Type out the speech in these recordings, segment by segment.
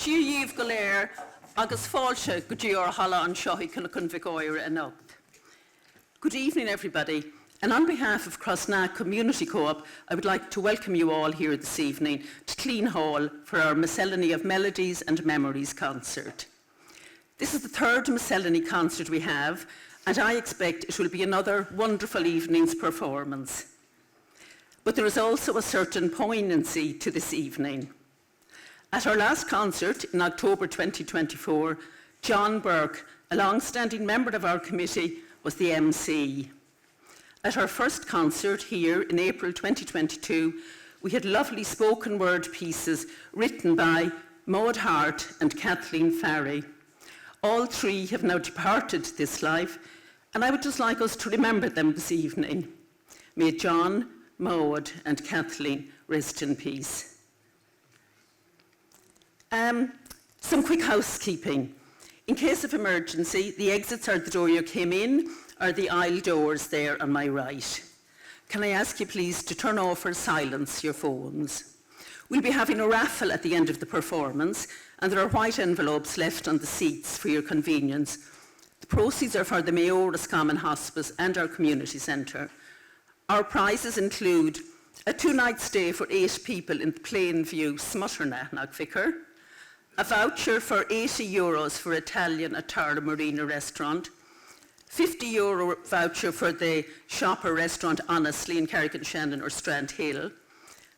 Díomh go léir agus fáilte go dtí ar hala an seo chun Vic Oire enoch. Good evening, everybody. And on behalf of Crossna Community Co-op, I would like to welcome you all here this evening to Clean Hall for our Miscellany of Melodies and Memories concert. This is the third Miscellany concert we have, and I expect it will be another wonderful evening's performance. But there is also a certain poignancy to this evening. At our last concert in October 2024, John Burke, a long-standing member of our committee, was the MC. At our first concert here in April 2022, we had lovely spoken word pieces written by Maud Hart and Kathleen Farry. All three have now departed this life, and I would just like us to remember them this evening. May John, Maud and Kathleen rest in peace. Some quick housekeeping. In case of emergency, the exits are the door you came in or the aisle doors there on my right. Can I ask you please to turn off or silence your phones? We'll be having a raffle at the end of the performance, and there are white envelopes left on the seats for your convenience. The proceeds are for the Mayo Roscommon Hospice and our community centre. Our prizes include a 2-night stay for 8 people in Plainview, Smutterna, Knockvicar, a voucher for €80 for Italian at Tara Marina restaurant, €50 voucher for the Shopper restaurant Honestly in Carrick-on-Shannon or Strand Hill.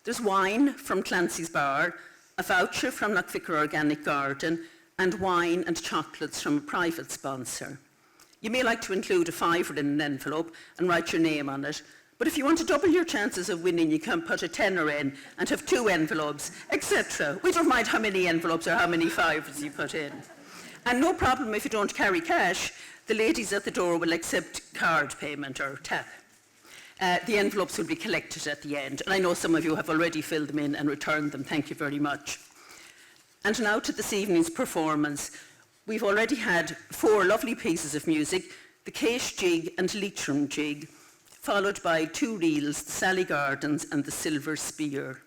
There's wine from Clancy's Bar, a voucher from Knockvicar Organic Garden, and wine and chocolates from a private sponsor. You may like to include a £5 in an envelope and write your name on it. But if you want to double your chances of winning, you can put a tenner in and have 2 envelopes, etc. We don't mind how many envelopes or how many 5s you put in. And no problem if you don't carry cash, the ladies at the door will accept card payment or tap. The envelopes will be collected at the end, and I know some of you have already filled them in and returned them. Thank you very much. And now to this evening's performance. We've already had 4 lovely pieces of music, the Case Jig and Leitrim Jig, followed by 2 reels, the Sally Gardens and the Silver Spear.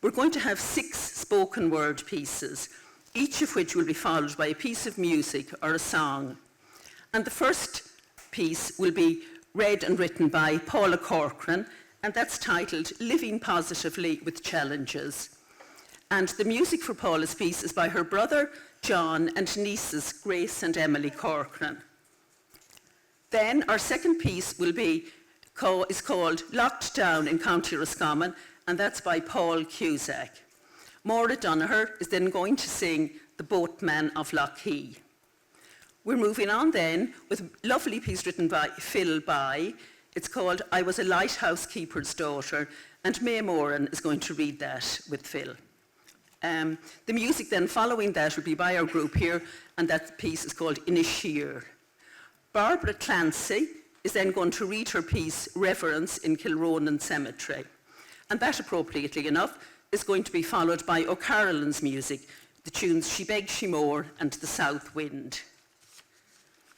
We're going to have 6 spoken word pieces, each of which will be followed by a piece of music or a song. And the first piece will be read and written by Paula Corcoran, and that's titled Living Positively with Challenges. And the music for Paula's piece is by her brother, John, and nieces, Grace and Emily Corcoran. Then our second piece is called Locked Down in County Roscommon, and that's by Paul Cusack. Maura Donaher is then going to sing The Boatman of Lockheed. We're moving on then with a lovely piece written by Phil By. It's called I Was a Lighthouse Keeper's Daughter, and May Moran is going to read that with Phil. The music then following that will be by our group here, and that piece is called Inisheer. Barbara Clancy is then going to read her piece Reverence in Kilronan Cemetery. And that, appropriately enough, is going to be followed by O'Carolyn's music, the tunes She Begs She More and The South Wind.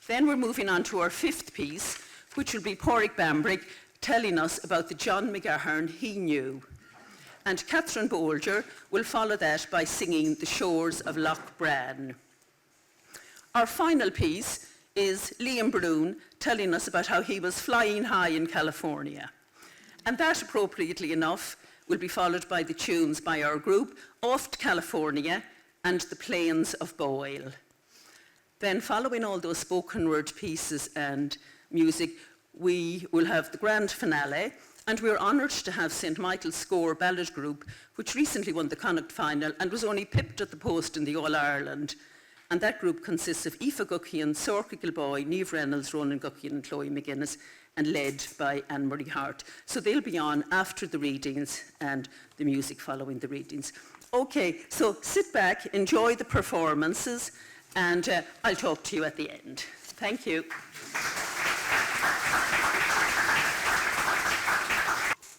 Then we're moving on to our 5th piece, which will be Pádraig Bambrick telling us about the John McGahern he knew. And Catherine Bolger will follow that by singing The Shores of Loch Bran. Our final piece is Liam Brune telling us about how he was flying high in California. And that, appropriately enough, will be followed by the tunes by our group, Off to California and The Plains of Boyle. Then, following all those spoken word pieces and music, we will have the grand finale, and we're honoured to have St Michael's Score Ballad Group, which recently won the Connacht final and was only pipped at the post in the All-Ireland. And that group consists of Aoife Guckian, Sorcha Gilboy, Niamh Reynolds, Ronan Guckian and Chloe McGuinness, and led by Anne-Marie Hart. So they'll be on after the readings and the music following the readings. Okay, so sit back, enjoy the performances, and I'll talk to you at the end. Thank you.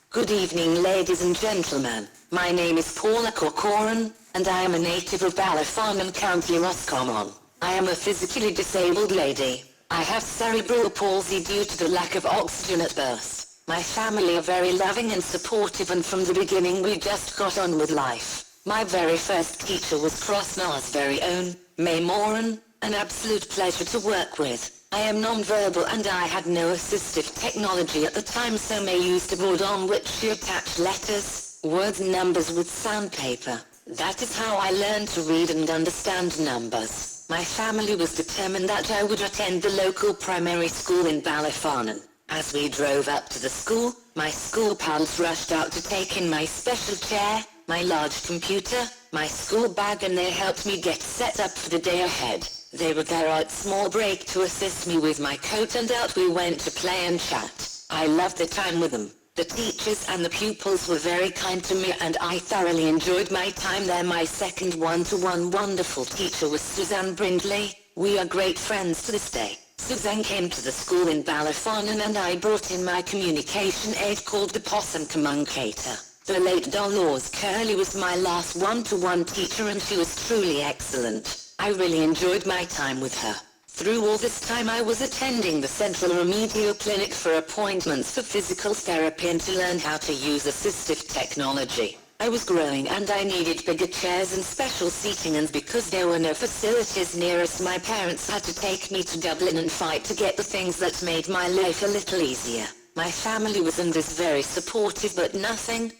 Good evening, ladies and gentlemen. My name is Paula Corcoran, and I am a native of Ballyphon, County Roscommon. I am a physically disabled lady. I have cerebral palsy due to the lack of oxygen at birth. My family are very loving and supportive, and from the beginning we just got on with life. My very first teacher was Crossna's very own, May Moran, an absolute pleasure to work with. I am non-verbal and I had no assistive technology at the time, so May used a board on which she attached letters, words and numbers with sandpaper. That is how I learned to read and understand numbers. My family was determined that I would attend the local primary school in Ballyfarnan. As we drove up to the school, my school pals rushed out to take in my special chair, my large computer, my school bag, and they helped me get set up for the day ahead. They were there at small break to assist me with my coat, and out we went to play and chat. I loved the time with them. The teachers and the pupils were very kind to me and I thoroughly enjoyed my time there. My second one-to-one wonderful teacher was Suzanne Brindley. We are great friends to this day. Suzanne came to the school in Ballyfarnan and I brought in my communication aid called the Possum Communicator. The late Dolores Curley was my last one-to-one teacher and she was truly excellent. I really enjoyed my time with her. Through all this time I was attending the Central Remedial Clinic for appointments for physical therapy and to learn how to use assistive technology. I was growing and I needed bigger chairs and special seating, and because there were no facilities near us, my parents had to take me to Dublin and fight to get the things that made my life a little easier. My family was and is very supportive, but nothing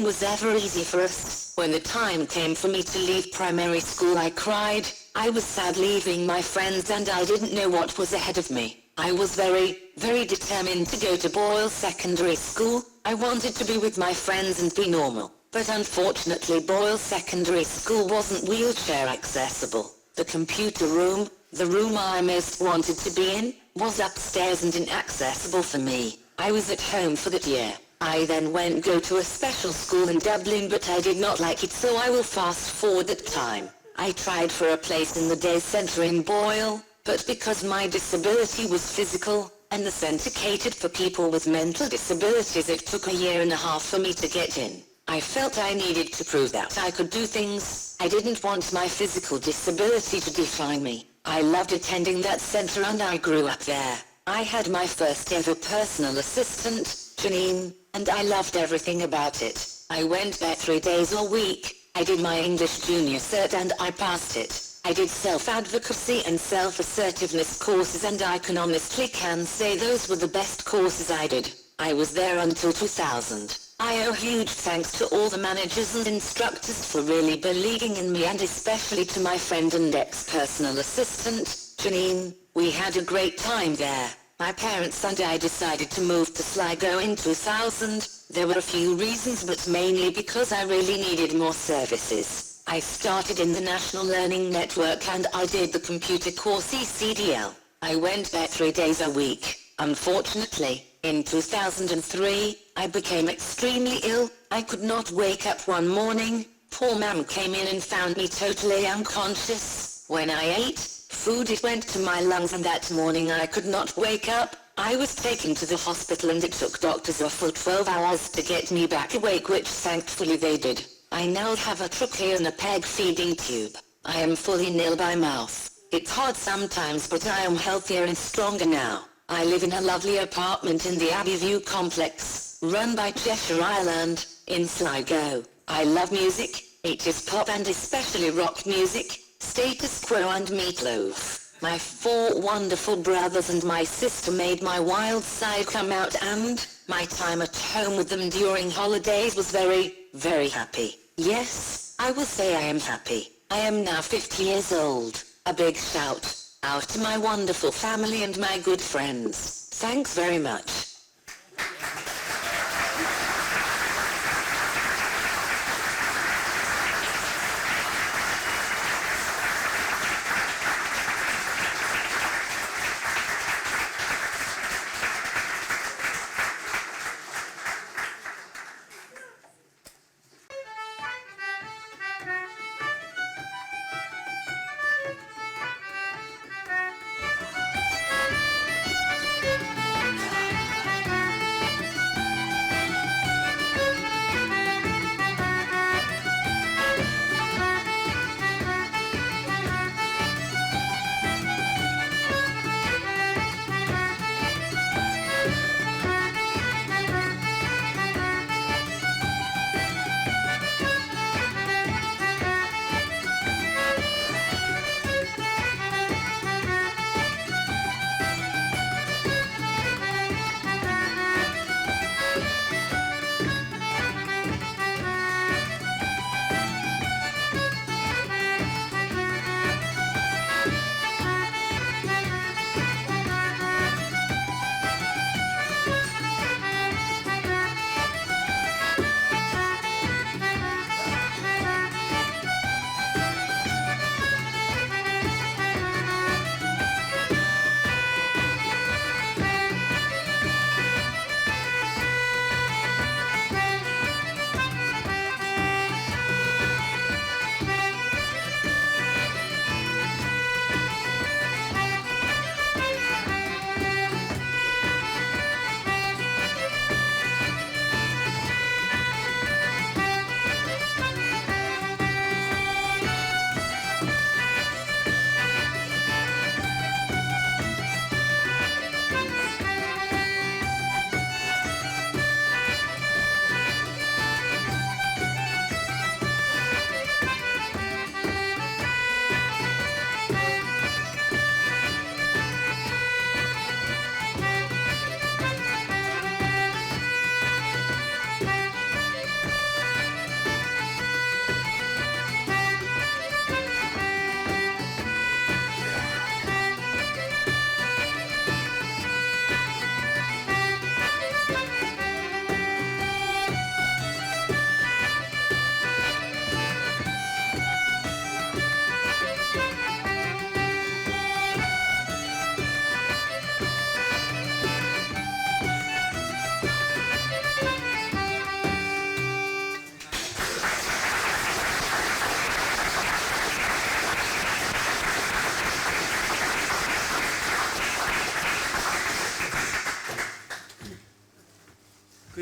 was ever easy for us. When the time came for me to leave primary school, I cried. I was sad leaving my friends and I didn't know what was ahead of me. I was very determined to go to Boyle Secondary School. I wanted to be with my friends and be normal. But unfortunately Boyle Secondary School wasn't wheelchair accessible. The computer room, the room I most wanted to be in, was upstairs and inaccessible for me. I was at home for that year. I then went to a special school in Dublin, but I did not like it, so I will fast forward that time. I tried for a place in the day centre in Boyle, but because my disability was physical, and the centre catered for people with mental disabilities, it took a year and a half for me to get in. I felt I needed to prove that I could do things. I didn't want my physical disability to define me. I loved attending that centre and I grew up there. I had my first ever personal assistant, Janine, and I loved everything about it. I went there 3 days a week. I did my English Junior Cert and I passed it. I did self-advocacy and self-assertiveness courses and I can honestly say those were the best courses I did. I was there until 2000. I owe huge thanks to all the managers and instructors for really believing in me, and especially to my friend and ex-personal assistant, Janine. We had a great time there. My parents and I decided to move to Sligo in 2000. There were a few reasons, but mainly because I really needed more services. I started in the National Learning Network and I did the computer course ECDL. I went there 3 days a week. Unfortunately, in 2003, I became extremely ill. I could not wake up one morning. Poor Mum came in and found me totally unconscious. When I ate food, it went to my lungs, and that morning I could not wake up. I was taken to the hospital and it took doctors a full 12 hours to get me back awake, which thankfully they did. I now have a trachea and a peg feeding tube. I am fully nil by mouth. It's hard sometimes, but I am healthier and stronger now. I live in a lovely apartment in the Abbey View complex, run by Cheshire Island, in Sligo. I love music. It is pop and especially rock music, Status Quo and Meatloaf. My 4 wonderful brothers and my sister made my wild side come out, and my time at home with them during holidays was very happy. Yes, I will say I am happy. I am now 50 years old. A big shout out to my wonderful family and my good friends. Thanks very much.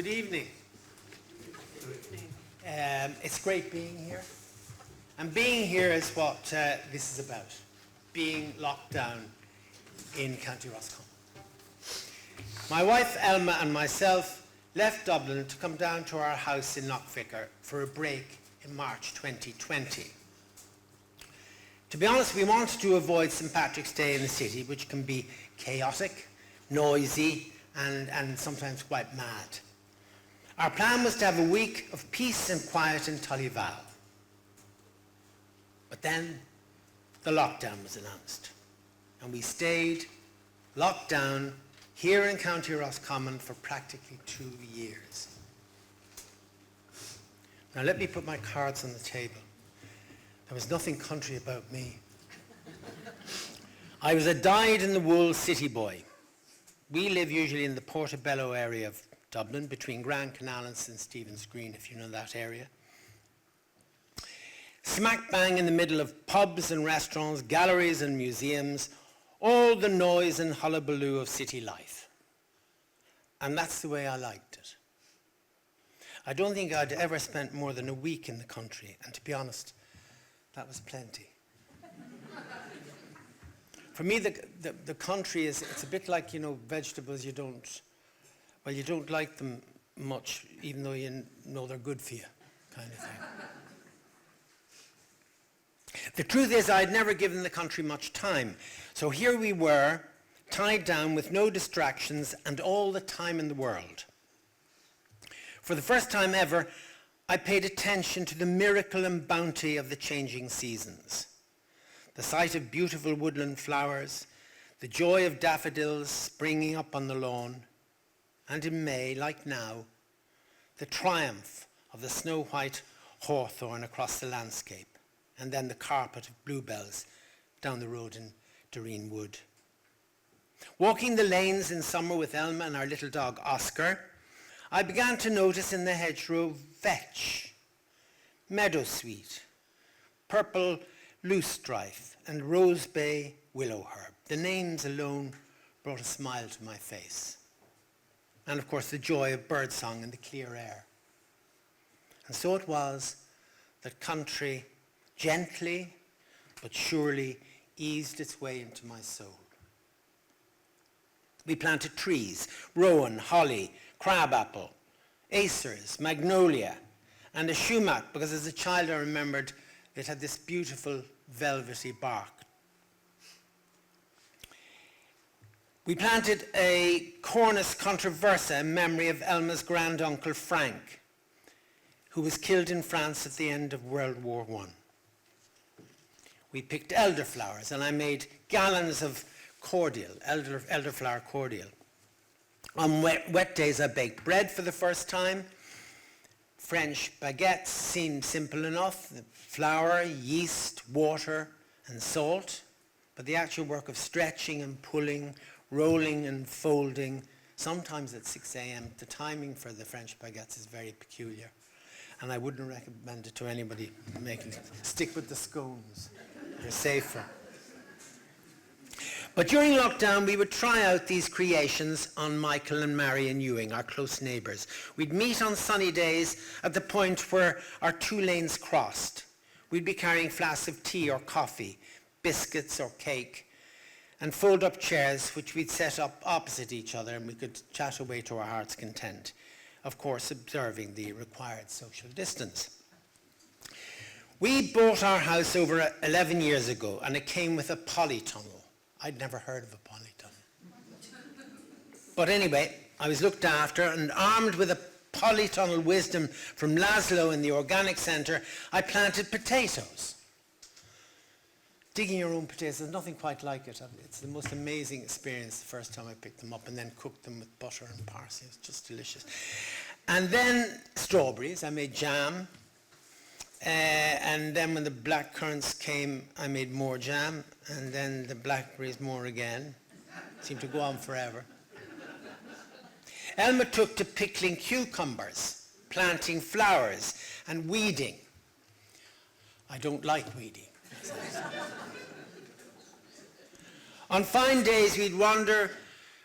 evening. It's great being here. And being here is what this is about, being locked down in County Roscommon. My wife Elma and myself left Dublin to come down to our house in Knockvicar for a break in March 2020. To be honest, we wanted to avoid St. Patrick's Day in the city, which can be chaotic, noisy, and sometimes quite mad. Our plan was to have a week of peace and quiet in Tullyval. But then the lockdown was announced, and we stayed locked down here in County Roscommon for practically 2 years. Now let me put my cards on the table. There was nothing country about me. I was a dyed-in-the-wool city boy. We live usually in the Portobello area of Dublin, between Grand Canal and St. Stephen's Green, if you know that area. Smack bang in the middle of pubs and restaurants, galleries and museums, all the noise and hullabaloo of city life. And that's the way I liked it. I don't think I'd ever spent more than a week in the country, and to be honest, that was plenty. For me, the country it's a bit like, vegetables you don't like them much, even though you know they're good for you, kind of thing. The truth is, I'd never given the country much time. So here we were, tied down with no distractions and all the time in the world. For the first time ever, I paid attention to the miracle and bounty of the changing seasons. The sight of beautiful woodland flowers, the joy of daffodils springing up on the lawn, and in May, like now, the triumph of the snow-white hawthorn across the landscape, and then the carpet of bluebells down the road in Doreen Wood. Walking the lanes in summer with Elma and our little dog Oscar, I began to notice in the hedgerow vetch, meadowsweet, purple loosestrife, and rosebay willowherb. The names alone brought a smile to my face. And of course the joy of birdsong in the clear air. And so it was that country gently but surely eased its way into my soul. We planted trees, rowan, holly, crabapple, acers, magnolia, and a sumac, because as a child I remembered it had this beautiful velvety bark. We planted a Cornus controversa in memory of Elma's granduncle Frank, who was killed in France at the end of World War I. We picked elderflowers, and I made gallons of cordial, elderflower cordial. On wet days I baked bread for the first time. French baguettes seemed simple enough: flour, yeast, water, and salt. But the actual work of stretching and pulling, rolling and folding, sometimes at 6 a.m. The timing for the French baguettes is very peculiar, and I wouldn't recommend it to anybody making it. Stick with the scones. They're safer. But during lockdown, we would try out these creations on Michael and Marion Ewing, our close neighbours. We'd meet on sunny days at the point where our two lanes crossed. We'd be carrying flasks of tea or coffee, biscuits or cake, and fold-up chairs which we'd set up opposite each other, and we could chat away to our heart's content, of course observing the required social distance. We bought our house over 11 years ago, and it came with a polytunnel. I'd never heard of a polytunnel. But anyway, I was looked after, and armed with a polytunnel wisdom from Laszlo in the Organic Centre, I planted potatoes. Digging your own potatoes, there's nothing quite like it. It's the most amazing experience the first time I picked them up, and then cooked them with butter and parsley. It's just delicious. And then strawberries. I made jam. And then when the black currants came, I made more jam, and then the blackberries more again. Seemed to go on forever. Elma took to pickling cucumbers, planting flowers, and weeding. I don't like weeding. On fine days, we'd wander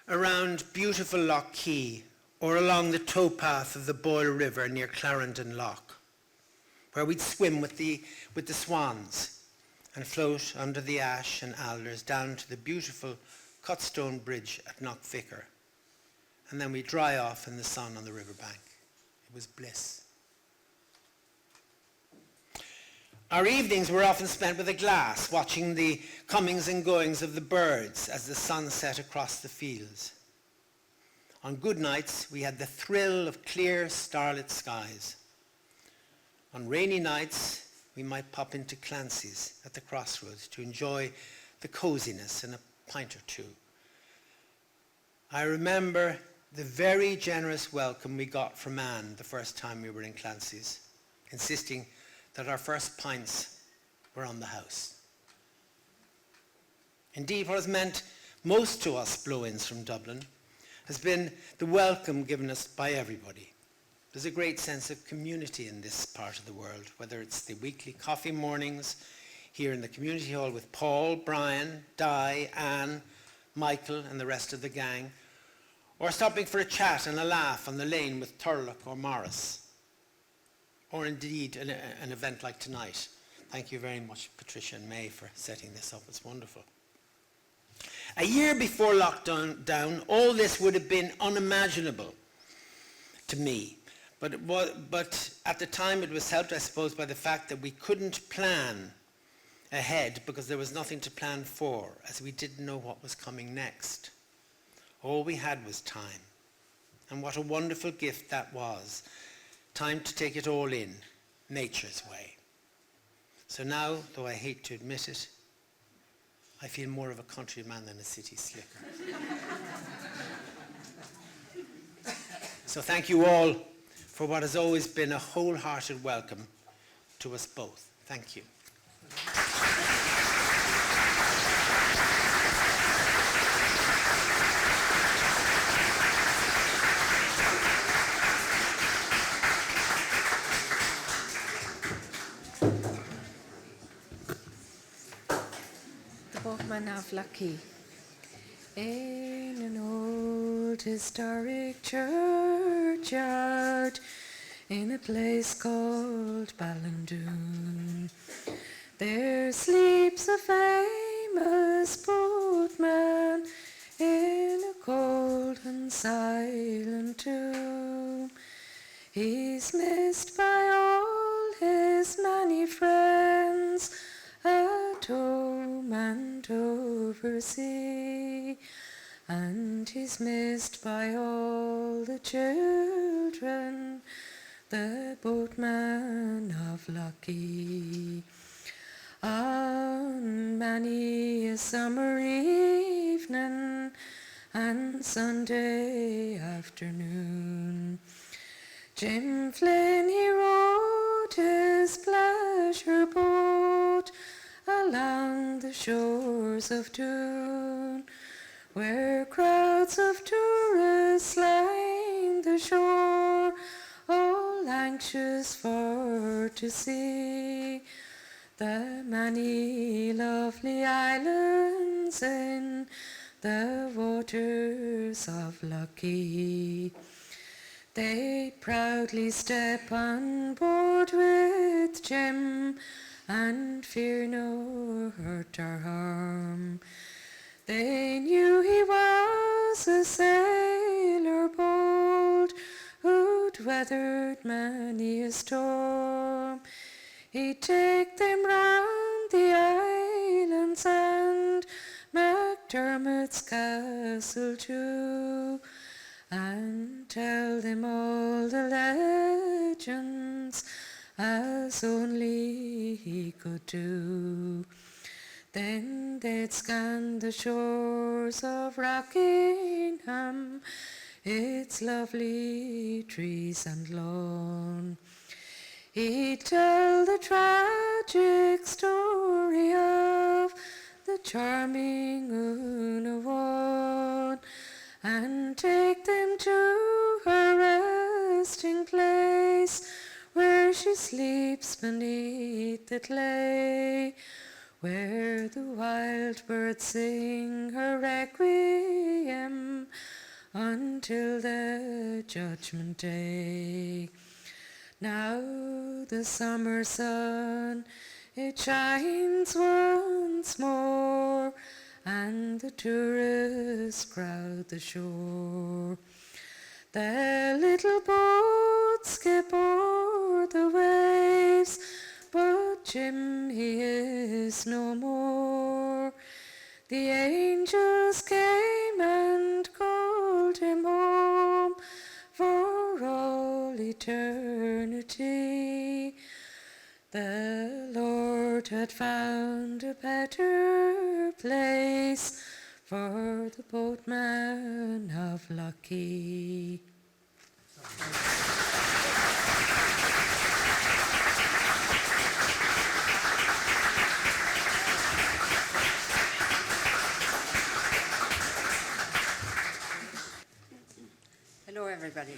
around beautiful Lough Key or along the towpath of the Boyle River near Clarendon Lough, where we'd swim with the swans and float under the ash and alders down to the beautiful cut-stone bridge at Knockvicar, and then we'd dry off in the sun on the riverbank. It was bliss. Our evenings were often spent with a glass, watching the comings and goings of the birds as the sun set across the fields. On good nights, we had the thrill of clear, starlit skies. On rainy nights, we might pop into Clancy's at the crossroads to enjoy the coziness and a pint or two. I remember the very generous welcome we got from Anne the first time we were in Clancy's, insisting that our first pints were on the house. Indeed, what has meant most to us blow-ins from Dublin has been the welcome given us by everybody. There's a great sense of community in this part of the world, whether it's the weekly coffee mornings here in the community hall with Paul, Brian, Di, Anne, Michael and the rest of the gang, or stopping for a chat and a laugh on the lane with Turlock or Morris, or indeed an event like tonight. Thank you very much, Patricia and May, for setting this up. It's wonderful. A year before lockdown, all this would have been unimaginable to me. But at the time it was helped, I suppose, by the fact that we couldn't plan ahead because there was nothing to plan for, as we didn't know what was coming next. All we had was time. And what a wonderful gift that was. Time to take it all in, nature's way. So now, though I hate to admit it, I feel more of a countryman than a city slicker. So thank you all for what has always been a wholehearted welcome to us both. Thank you. Boatman of Lucky. In an old historic churchyard in a place called Ballindoon, there sleeps a famous boatman in a cold and silent tomb. He's missed by all his many friends at home and over sea, and he's missed by all the children, the boatman of Lucky. On many a summer evening and Sunday afternoon, Jim Flynn, he rowed his pleasure boat along the shores of Doon, where crowds of tourists lined the shore, all anxious for to see the many lovely islands in the waters of Lucky. They'd proudly step on board with Jim and fear no hurt or harm. They knew he was a sailor bold who'd weathered many a storm. He'd take them round the islands and MacDermot's castle too, and tell them all the legends as only he could do. Then they'd scan the shores of Rockingham, its lovely trees and lawn. He'd tell the tragic story of the charming Una Vaughan, and take them to her resting place, where she sleeps beneath the clay, where the wild birds sing her requiem until the judgment day. Now the summer sun, it shines once more, and the tourists crowd the shore. The little boats skip o'er the waves, but Jim, he is no more. The angels came and called him home for all eternity. The Lord had found a better place for the boatman of Lucky. Hello, everybody.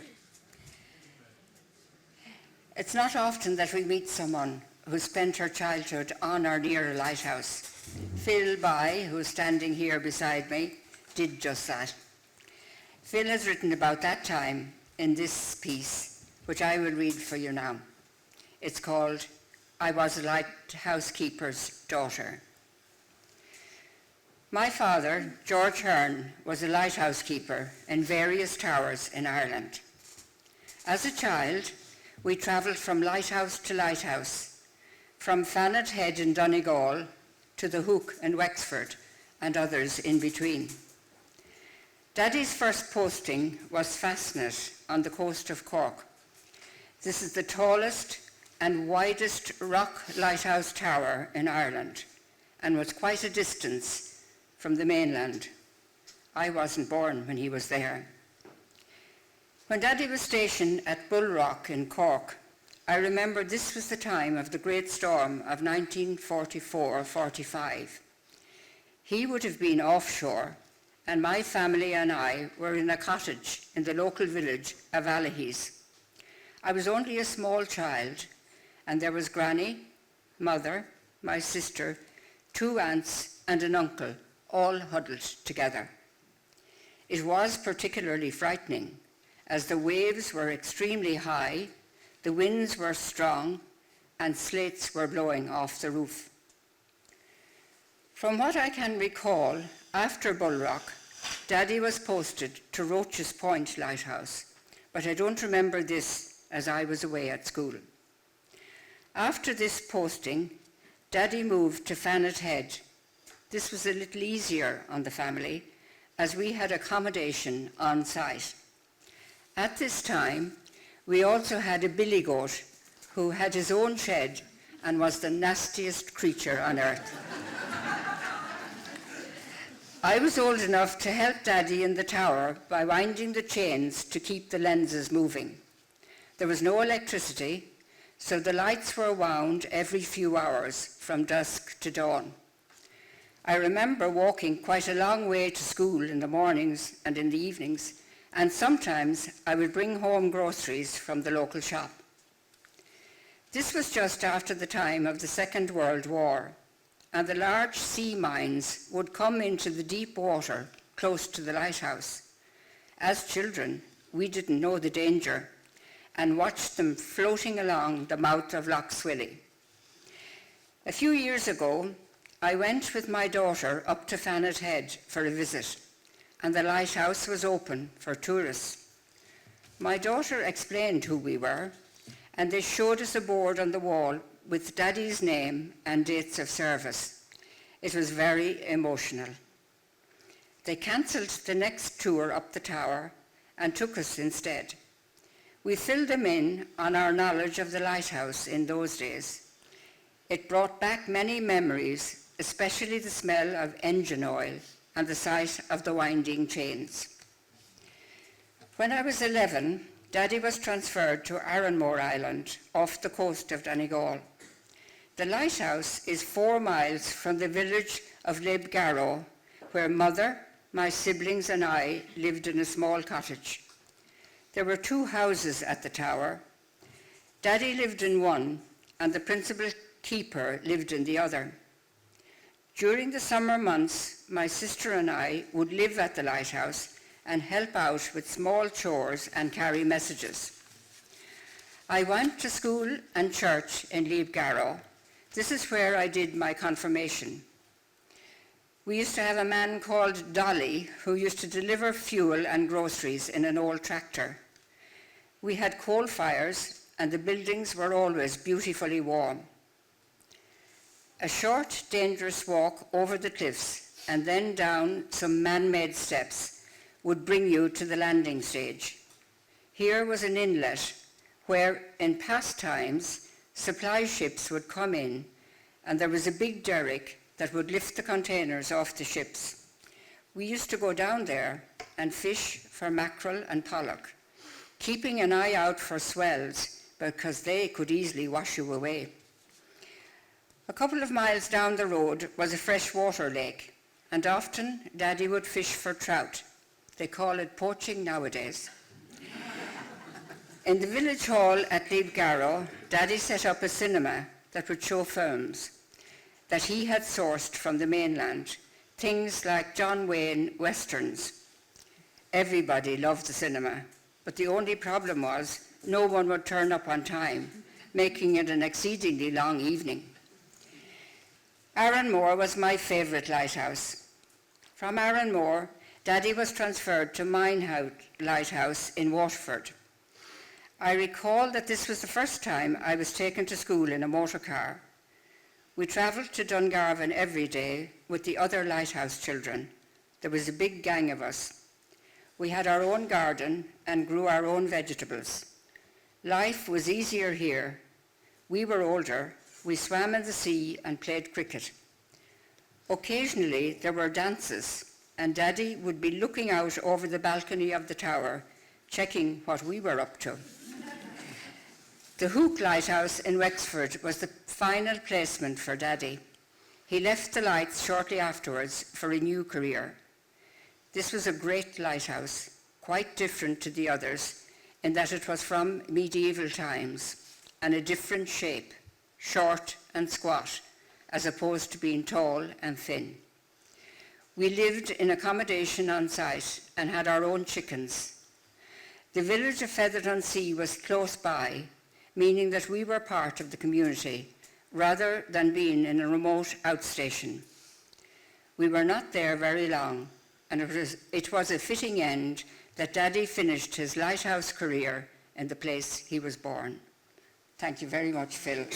It's not often that we meet someone who spent her childhood on or near a lighthouse. Phil By, who's standing here beside me, did just that. Phil has written about that time in this piece, which I will read for you now. It's called I Was a Lighthouse Keeper's Daughter. My father, George Hearn, was a lighthouse keeper in various towers in Ireland. As a child, we travelled from lighthouse to lighthouse, from Fanet Head in Donegal to the Hook in Wexford and others in between. Daddy's first posting was Fastnet on the coast of Cork. This is the tallest and widest rock lighthouse tower in Ireland and was quite a distance from the mainland. I wasn't born when he was there. When Daddy was stationed at Bull Rock in Cork, I remember this was the time of the great storm of 1944-45. He would have been offshore, and my family and I were in a cottage in the local village of Allihies. I was only a small child, and there was Granny, Mother, my sister, 2 aunts and an uncle, all huddled together. It was particularly frightening, as the waves were extremely high, the winds were strong, and slates were blowing off the roof. From what I can recall, after Bull Rock, Daddy was posted to Roach's Point Lighthouse, but I don't remember this as I was away at school. After this posting, Daddy moved to Fanet Head. This was a little easier on the family, as we had accommodation on site. At this time, we also had a billy goat who had his own shed and was the nastiest creature on earth. I was old enough to help Daddy in the tower by winding the chains to keep the lenses moving. There was no electricity, so the lights were wound every few hours from dusk to dawn. I remember walking quite a long way to school in the mornings and in the evenings, and sometimes I would bring home groceries from the local shop. This was just after the time of the Second World War, and the large sea mines would come into the deep water close to the lighthouse. As children, we didn't know the danger and watched them floating along the mouth of Lough Swilly. A few years ago, I went with my daughter up to Fanet Head for a visit, and the lighthouse was open for tourists. My daughter explained who we were, and they showed us a board on the wall with Daddy's name and dates of service. It was very emotional. They cancelled the next tour up the tower and took us instead. We filled them in on our knowledge of the lighthouse in those days. It brought back many memories, especially the smell of engine oil and the sight of the winding chains. When I was 11, Daddy was transferred to Arranmore Island off the coast of Donegal. The lighthouse is 4 miles from the village of Libgarrow, where Mother, my siblings and I lived in a small cottage. There were 2 houses at the tower. Daddy lived in one, and the principal keeper lived in the other. During the summer months, my sister and I would live at the lighthouse and help out with small chores and carry messages. I went to school and church in Leibgarrow. This is where I did my confirmation. We used to have a man called Dolly who used to deliver fuel and groceries in an old tractor. We had coal fires and the buildings were always beautifully warm. A short, dangerous walk over the cliffs and then down some man-made steps would bring you to the landing stage. Here was an inlet where, in past times, supply ships would come in and there was a big derrick that would lift the containers off the ships. We used to go down there and fish for mackerel and pollock, keeping an eye out for swells because they could easily wash you away. A couple of miles down the road was a freshwater lake, and often Daddy would fish for trout. They call it poaching nowadays. In the village hall at Leibgarrow, Daddy set up a cinema that would show films that he had sourced from the mainland, things like John Wayne westerns. Everybody loved the cinema, but the only problem was no one would turn up on time, making it an exceedingly long evening. Arranmore was my favourite lighthouse. From Arranmore, Daddy was transferred to Minehouse Lighthouse in Waterford. I recall that this was the first time I was taken to school in a motor car. We travelled to Dungarvan every day with the other lighthouse children. There was a big gang of us. We had our own garden and grew our own vegetables. Life was easier here. We were older. We swam in the sea and played cricket. Occasionally there were dances, and Daddy would be looking out over the balcony of the tower, checking what we were up to. The Hook Lighthouse in Wexford was the final placement for Daddy. He left the lights shortly afterwards for a new career. This was a great lighthouse, quite different to the others in that it was from medieval times and a different shape, short and squat, as opposed to being tall and thin. We lived in accommodation on site and had our own chickens. The village of Featherton-Sea was close by, meaning that we were part of the community rather than being in a remote outstation. We were not there very long, and it was a fitting end that Daddy finished his lighthouse career in the place he was born. Thank you very much, Phil.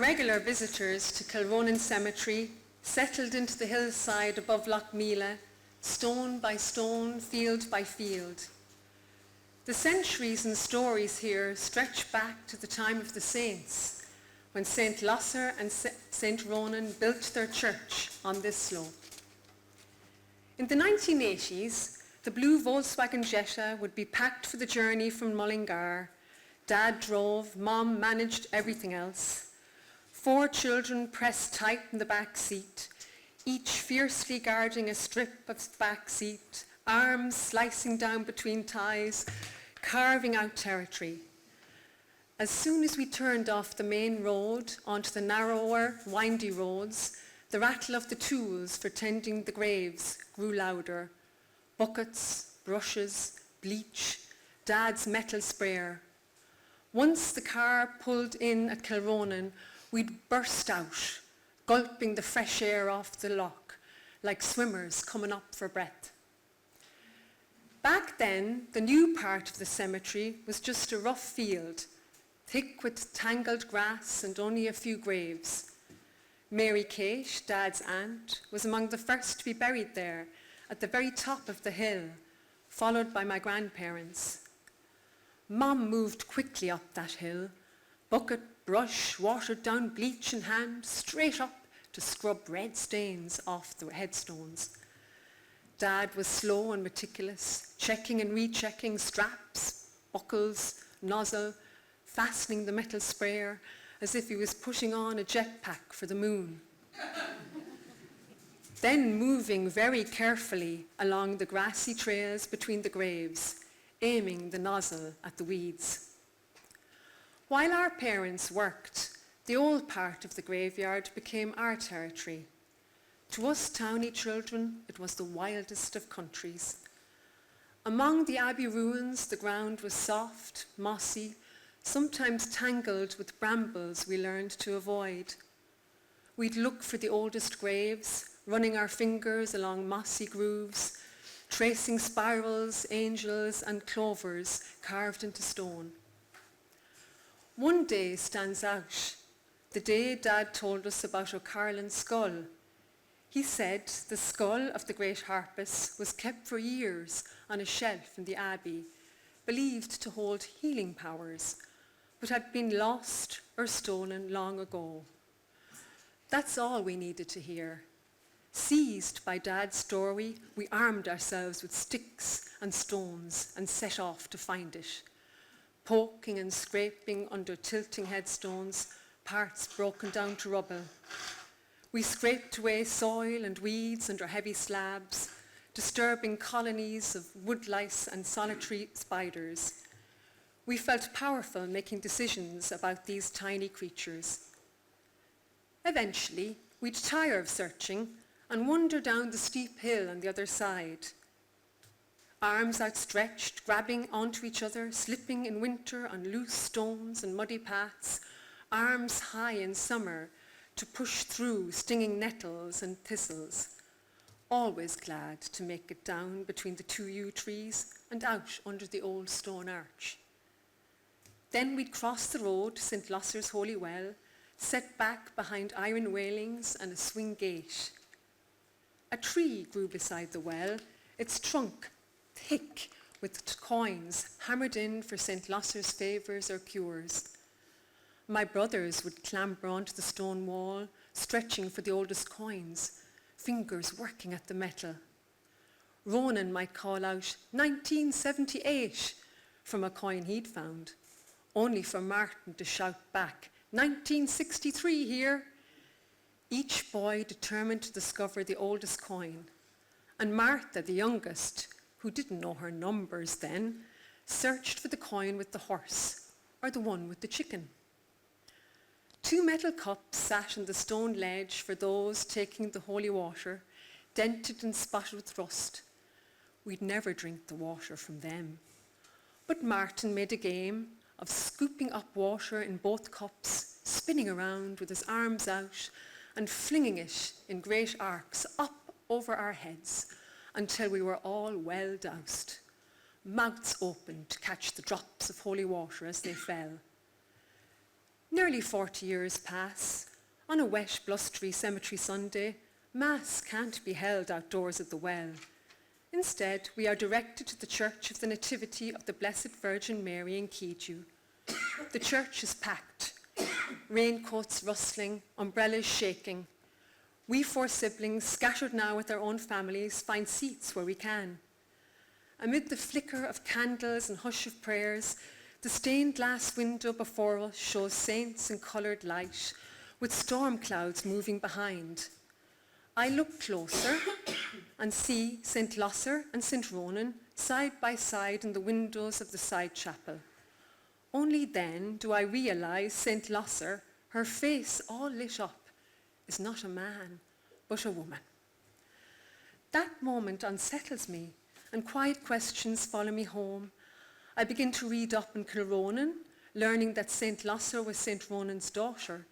regular visitors to Kilronan Cemetery, settled into the hillside above Loch Mila, stone by stone, field by field. The centuries and stories here stretch back to the time of the saints, when St. Lasser and St. Ronan built their church on this slope. In the 1980s, the blue Volkswagen Jetta would be packed for the journey from Mullingar. Dad drove, Mom managed everything else. 4 children pressed tight in the back seat, each fiercely guarding a strip of the back seat, arms slicing down between thighs, carving out territory. As soon as we turned off the main road onto the narrower, windy roads, the rattle of the tools for tending the graves grew louder. Buckets, brushes, bleach, Dad's metal sprayer. Once the car pulled in at Kilronan, we'd burst out, gulping the fresh air off the loch, like swimmers coming up for breath. Back then, the new part of the cemetery was just a rough field, thick with tangled grass and only a few graves. Mary Kate, Dad's aunt, was among the first to be buried there, at the very top of the hill, followed by my grandparents. Mom moved quickly up that hill, bucket, brush, watered down bleach in hand, straight up to scrub red stains off the headstones. Dad was slow and meticulous, checking and rechecking straps, buckles, nozzle, fastening the metal sprayer as if he was putting on a jetpack for the moon. Then moving very carefully along the grassy trails between the graves, aiming the nozzle at the weeds. While our parents worked, the old part of the graveyard became our territory. To us towny children, it was the wildest of countries. Among the abbey ruins, the ground was soft, mossy, sometimes tangled with brambles we learned to avoid. We'd look for the oldest graves, running our fingers along mossy grooves, tracing spirals, angels, and clovers carved into stone. One day stands out, the day Dad told us about O'Carlin's skull. He said the skull of the great harpist was kept for years on a shelf in the abbey, believed to hold healing powers, but had been lost or stolen long ago. That's all we needed to hear. Seized by Dad's story, we armed ourselves with sticks and stones and set off to find it, poking and scraping under tilting headstones, parts broken down to rubble. We scraped away soil and weeds under heavy slabs, disturbing colonies of woodlice and solitary spiders. We felt powerful making decisions about these tiny creatures. Eventually, we'd tire of searching and wander down the steep hill on the other side. Arms outstretched, grabbing onto each other, slipping in winter on loose stones and muddy paths, arms high in summer to push through stinging nettles and thistles, always glad to make it down between the 2 yew trees and out under the old stone arch. Then we'd cross the road to St. Lasser's Holy Well, set back behind iron railings and a swing gate. A tree grew beside the well, its trunk thick with coins hammered in for St. Lasser's favours or cures. My brothers would clamber onto the stone wall, stretching for the oldest coins, fingers working at the metal. Ronan might call out, 1978, from a coin he'd found, only for Martin to shout back, 1963 here. Each boy determined to discover the oldest coin, and Martha, the youngest, who didn't know her numbers then, searched for the coin with the horse, or the one with the chicken. 2 metal cups sat on the stone ledge for those taking the holy water, dented and spotted with rust. We'd never drink the water from them. But Martin made a game of scooping up water in both cups, spinning around with his arms out and flinging it in great arcs up over our heads until we were all well doused, mouths open to catch the drops of holy water as they fell. Nearly 40 years pass. On a wet, blustery cemetery Sunday, Mass can't be held outdoors at the well. Instead, we are directed to the Church of the Nativity of the Blessed Virgin Mary in Keeju. The church is packed, raincoats rustling, umbrellas shaking. We 4 siblings, scattered now with our own families, find seats where we can. Amid the flicker of candles and hush of prayers, the stained glass window before us shows saints in coloured light, with storm clouds moving behind. I look closer and see St. Lasser and St. Ronan side by side in the windows of the side chapel. Only then do I realise St. Lasser, her face all lit up, is not a man, but a woman. That moment unsettles me, and quiet questions follow me home. I begin to read up on Kilronan, learning that St. Lasser was St. Ronan's daughter.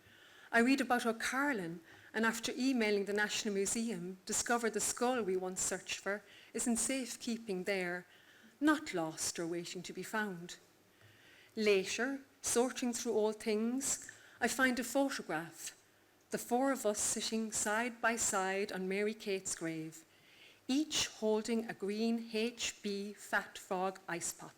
I read about O'Carlin, and after emailing the National Museum, discover the skull we once searched for is in safekeeping there, not lost or waiting to be found. Later, sorting through old things, I find a photograph, the 4 of us sitting side by side on Mary Kate's grave, each holding a green HB Fat Frog ice pop.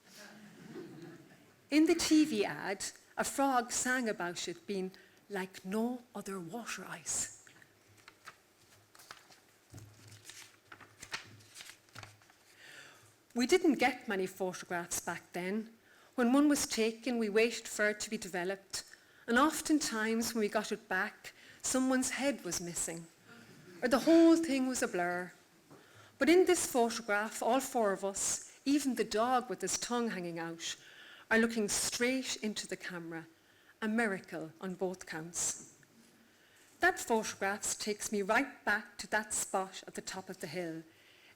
In the TV ad, a frog sang about it being like no other water ice. We didn't get many photographs back then. When one was taken, we waited for it to be developed, and oftentimes when we got it back, someone's head was missing, or the whole thing was a blur. But in this photograph, all 4 of us, even the dog with his tongue hanging out, are looking straight into the camera, a miracle on both counts. That photograph takes me right back to that spot at the top of the hill.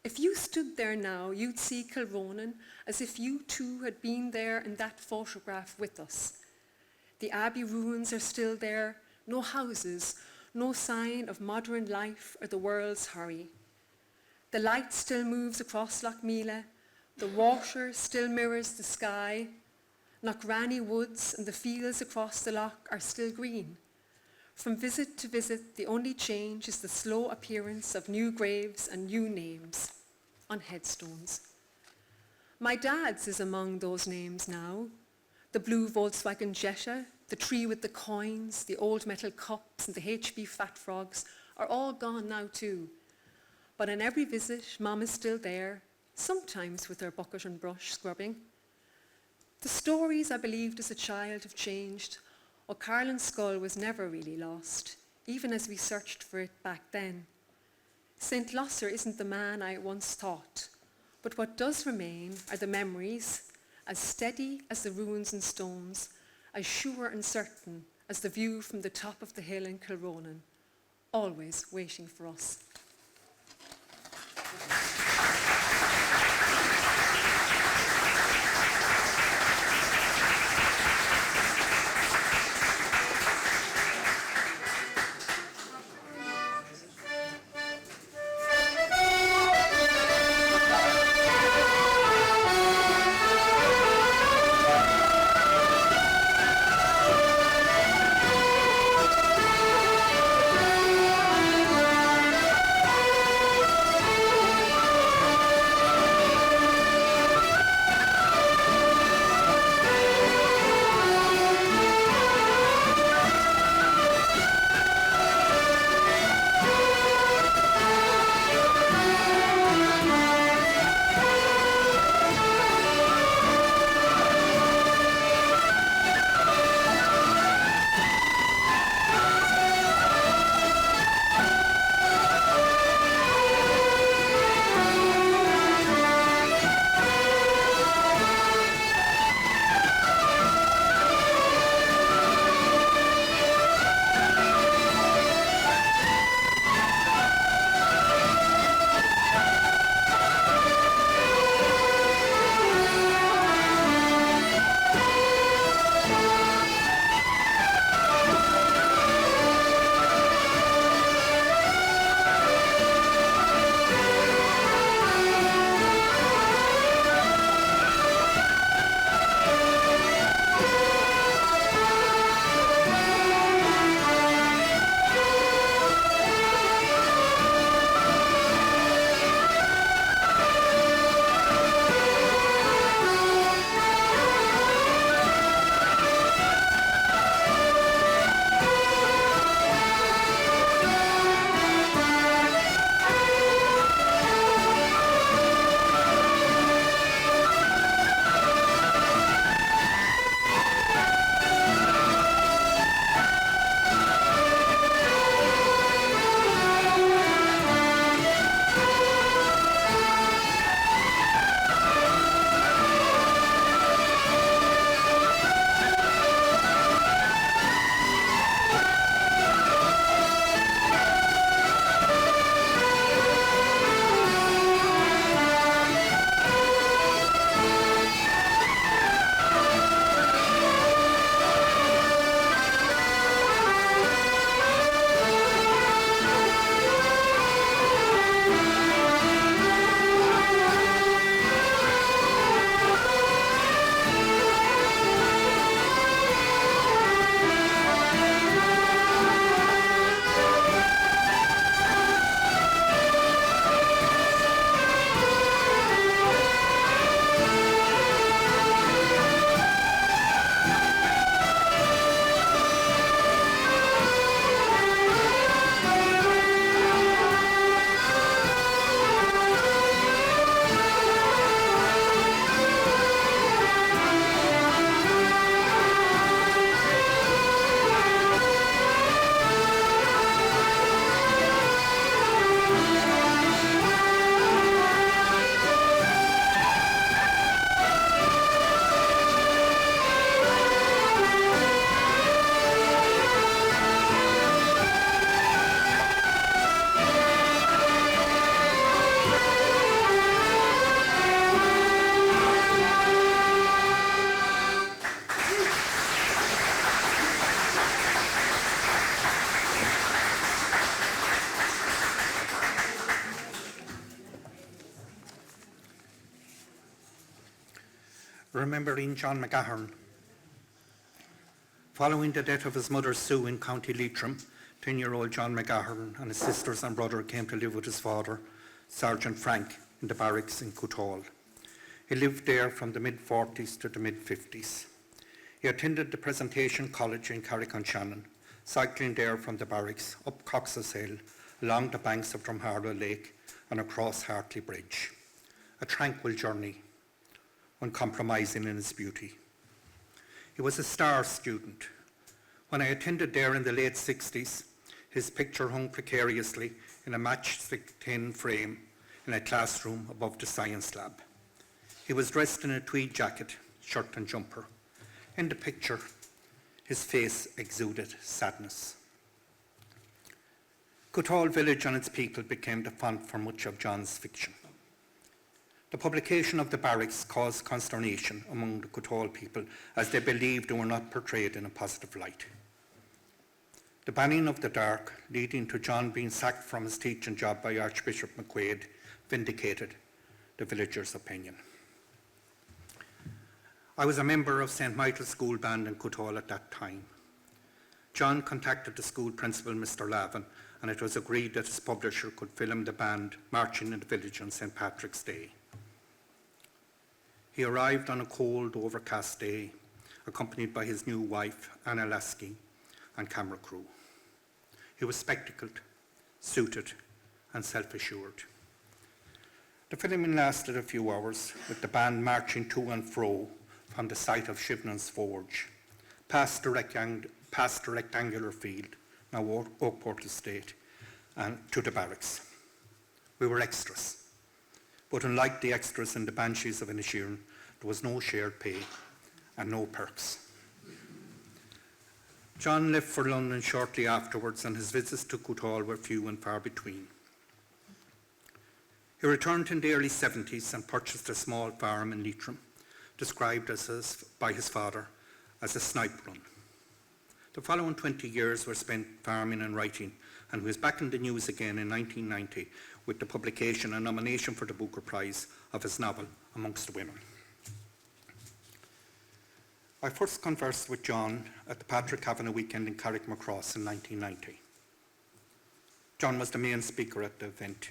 If you stood there now, you'd see Kilronan as if you too had been there in that photograph with us. The abbey ruins are still there, no houses, no sign of modern life or the world's hurry. The light still moves across Loch Mila, the water still mirrors the sky, Knockranny Woods and the fields across the loch are still green. From visit to visit, the only change is the slow appearance of new graves and new names on headstones. My dad's is among those names now. The blue Volkswagen Jetta, the tree with the coins, the old metal cups and the HB Fat Frogs are all gone now too. But on every visit, Mum is still there, sometimes with her bucket and brush scrubbing. The stories I believed as a child have changed. O'Carlin's skull was never really lost, even as we searched for it back then. St. Lasser isn't the man I once thought, but what does remain are the memories, as steady as the ruins and stones, as sure and certain as the view from the top of the hill in Kilronan, always waiting for us. remembering John McGahern. Following the death of his mother Sue in County Leitrim, 10-year-old John McGahern and his sisters and brother came to live with his father, Sergeant Frank, in the barracks in Cootall. He lived there from the mid-40s to the mid-50s. He attended the Presentation College in Carrick-on-Shannon, cycling there from the barracks up Cox's Hill, along the banks of Drumharlow Lake and across Hartley Bridge. A tranquil journey, uncompromising in its beauty. He was a star student. When I attended there in the late 60s, his picture hung precariously in a matchstick tin frame in a classroom above the science lab. He was dressed in a tweed jacket, shirt and jumper. In the picture, his face exuded sadness. Cootall village and its people became the font for much of John's fiction. The publication of the barracks caused consternation among the Cootall people as they believed they were not portrayed in a positive light. The banning of the dark, leading to John being sacked from his teaching job by Archbishop McQuaid, vindicated the villagers' opinion. I was a member of St. Michael's School Band in Cootall at that time. John contacted the school principal, Mr. Lavin, and it was agreed that his publisher could film the band marching in the village on St. Patrick's Day. He arrived on a cold, overcast day, accompanied by his new wife, Anna Lasky, and camera crew. He was spectacled, suited, and self-assured. The filming lasted a few hours, with the band marching to and fro from the site of Shivnan's Forge, past the rectangular field, now Oakport Estate, and to the barracks. We were extras. But unlike the extras in the Banshees of Inisherin, there was no shared pay and no perks. John left for London shortly afterwards, and his visits to Cootall were few and far between. He returned in the early 70s and purchased a small farm in Leitrim, described by his father as a snipe run. The following 20 years were spent farming and writing, and he was back in the news again in 1990 with the publication and nomination for the Booker Prize of his novel, Amongst Women. I first conversed with John at the Patrick Kavanagh weekend in Carrickmacross in 1990. John was the main speaker at the event.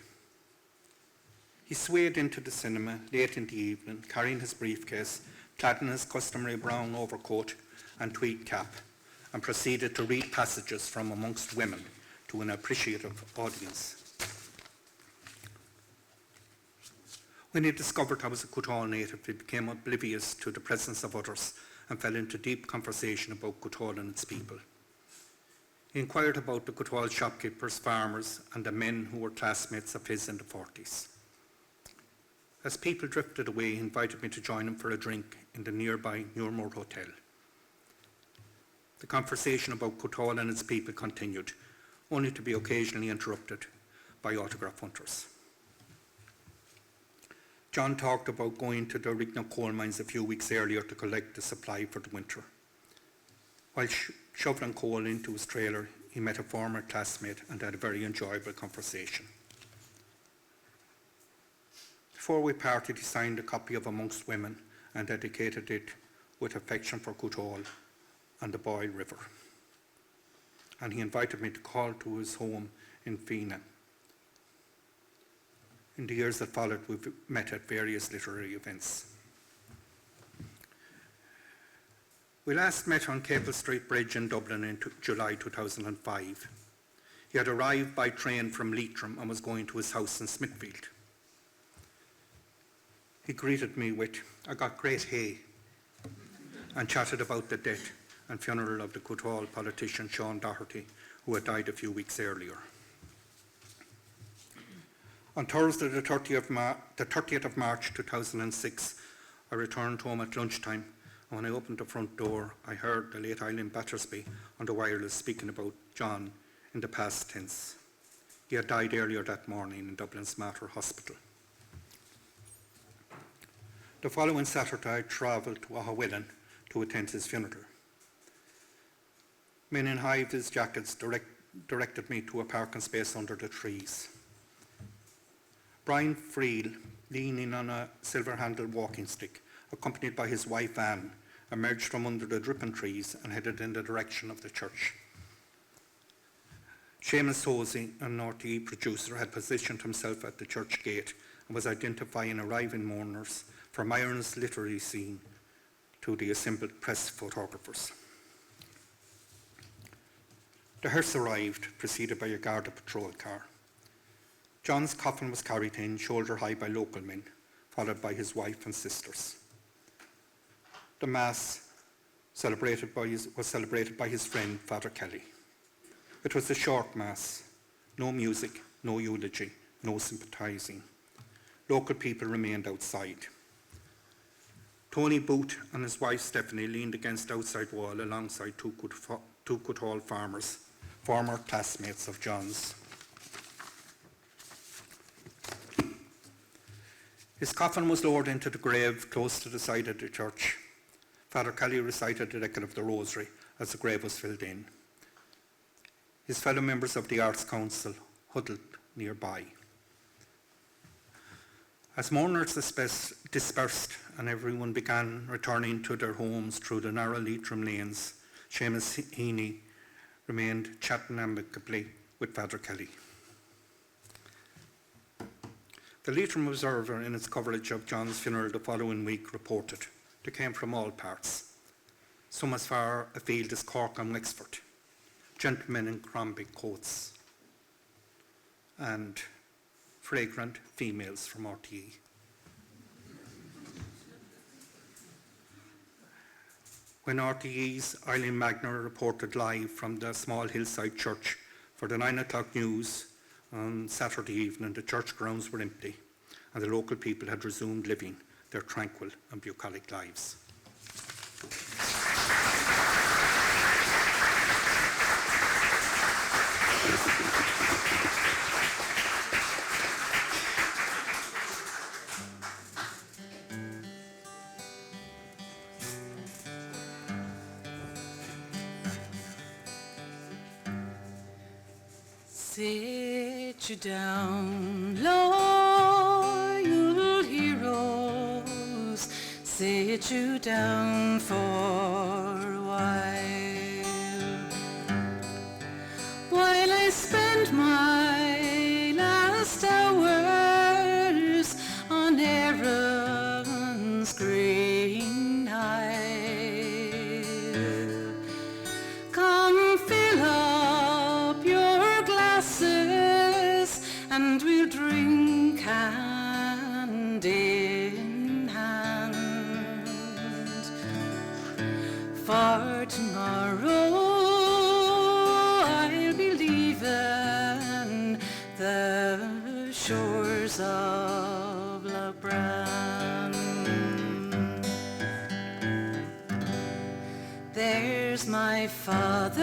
He swayed into the cinema late in the evening, carrying his briefcase, clad in his customary brown overcoat and tweed cap, and proceeded to read passages from Amongst Women to an appreciative audience. When he discovered I was a Cootall native, he became oblivious to the presence of others and fell into deep conversation about Cootall and its people. He inquired about the Cootall shopkeepers, farmers, and the men who were classmates of his in the 40s. As people drifted away, he invited me to join him for a drink in the nearby Muirmore Hotel. The conversation about Cootall and its people continued, only to be occasionally interrupted by autograph hunters. John talked about going to the Rigna coal mines a few weeks earlier to collect the supply for the winter. While shoveling coal into his trailer, he met a former classmate and had a very enjoyable conversation. Before we parted, he signed a copy of Amongst Women and dedicated it with affection for Cootall and the Boyle River. And he invited me to call to his home in Fina. In the years that followed, we've met at various literary events. We last met on Capel Street Bridge in Dublin in July 2005. He had arrived by train from Leitrim and was going to his house in Smithfield. He greeted me with, "I got great hay," and chatted about the death and funeral of the Cootall politician Sean Doherty, who had died a few weeks earlier. On Thursday, the 30th of March 2006, I returned home at lunchtime, and when I opened the front door, I heard the late Eileen Battersby on the wireless speaking about John in the past tense. He had died earlier that morning in Dublin's Mater Hospital. The following Saturday, I travelled to Ahawillan to attend his funeral. Men in high-vis jackets directed me to a parking space under the trees. Brian Friel, leaning on a silver-handled walking stick accompanied by his wife Anne, emerged from under the dripping trees and headed in the direction of the church. Seamus Hosey, an RTE producer, had positioned himself at the church gate and was identifying arriving mourners from Ireland's literary scene to the assembled press photographers. The hearse arrived, preceded by a Garda patrol car. John's coffin was carried in, shoulder high, by local men, followed by his wife and sisters. The Mass was celebrated by his friend, Father Kelly. It was a short Mass, no music, no eulogy, no sympathising. Local people remained outside. Tony Booth and his wife Stephanie leaned against the outside wall alongside two Cootehall farmers, former classmates of John's. His coffin was lowered into the grave close to the side of the church. Father Kelly recited the Decade of the Rosary as the grave was filled in. His fellow members of the Arts Council huddled nearby. As mourners dispersed and everyone began returning to their homes through the narrow Leitrim lanes, Seamus Heaney remained chatting amicably with Father Kelly. The Leitrim Observer, in its coverage of John's funeral the following week, reported they came from all parts, some as far afield as Cork and Wexford, gentlemen in Crombie coats, and fragrant females from RTE. When RTE's Eileen Magner reported live from the small hillside church for the 9 o'clock news on Saturday evening, the church grounds were empty and the local people had resumed living their tranquil and bucolic lives. Sit you down, loyal heroes, sit you down for a while I spend my last hours on Erin's green isle. Come fill up your glasses and we'll drink hand in hand. For tomorrow I'll be leaving the shores of Labran. There's my father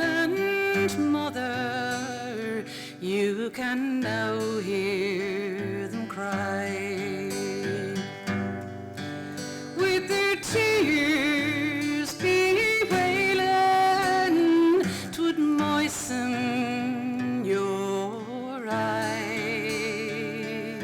and mother, you can now hear them cry. With their tears bewailing, 'twould moisten your eye.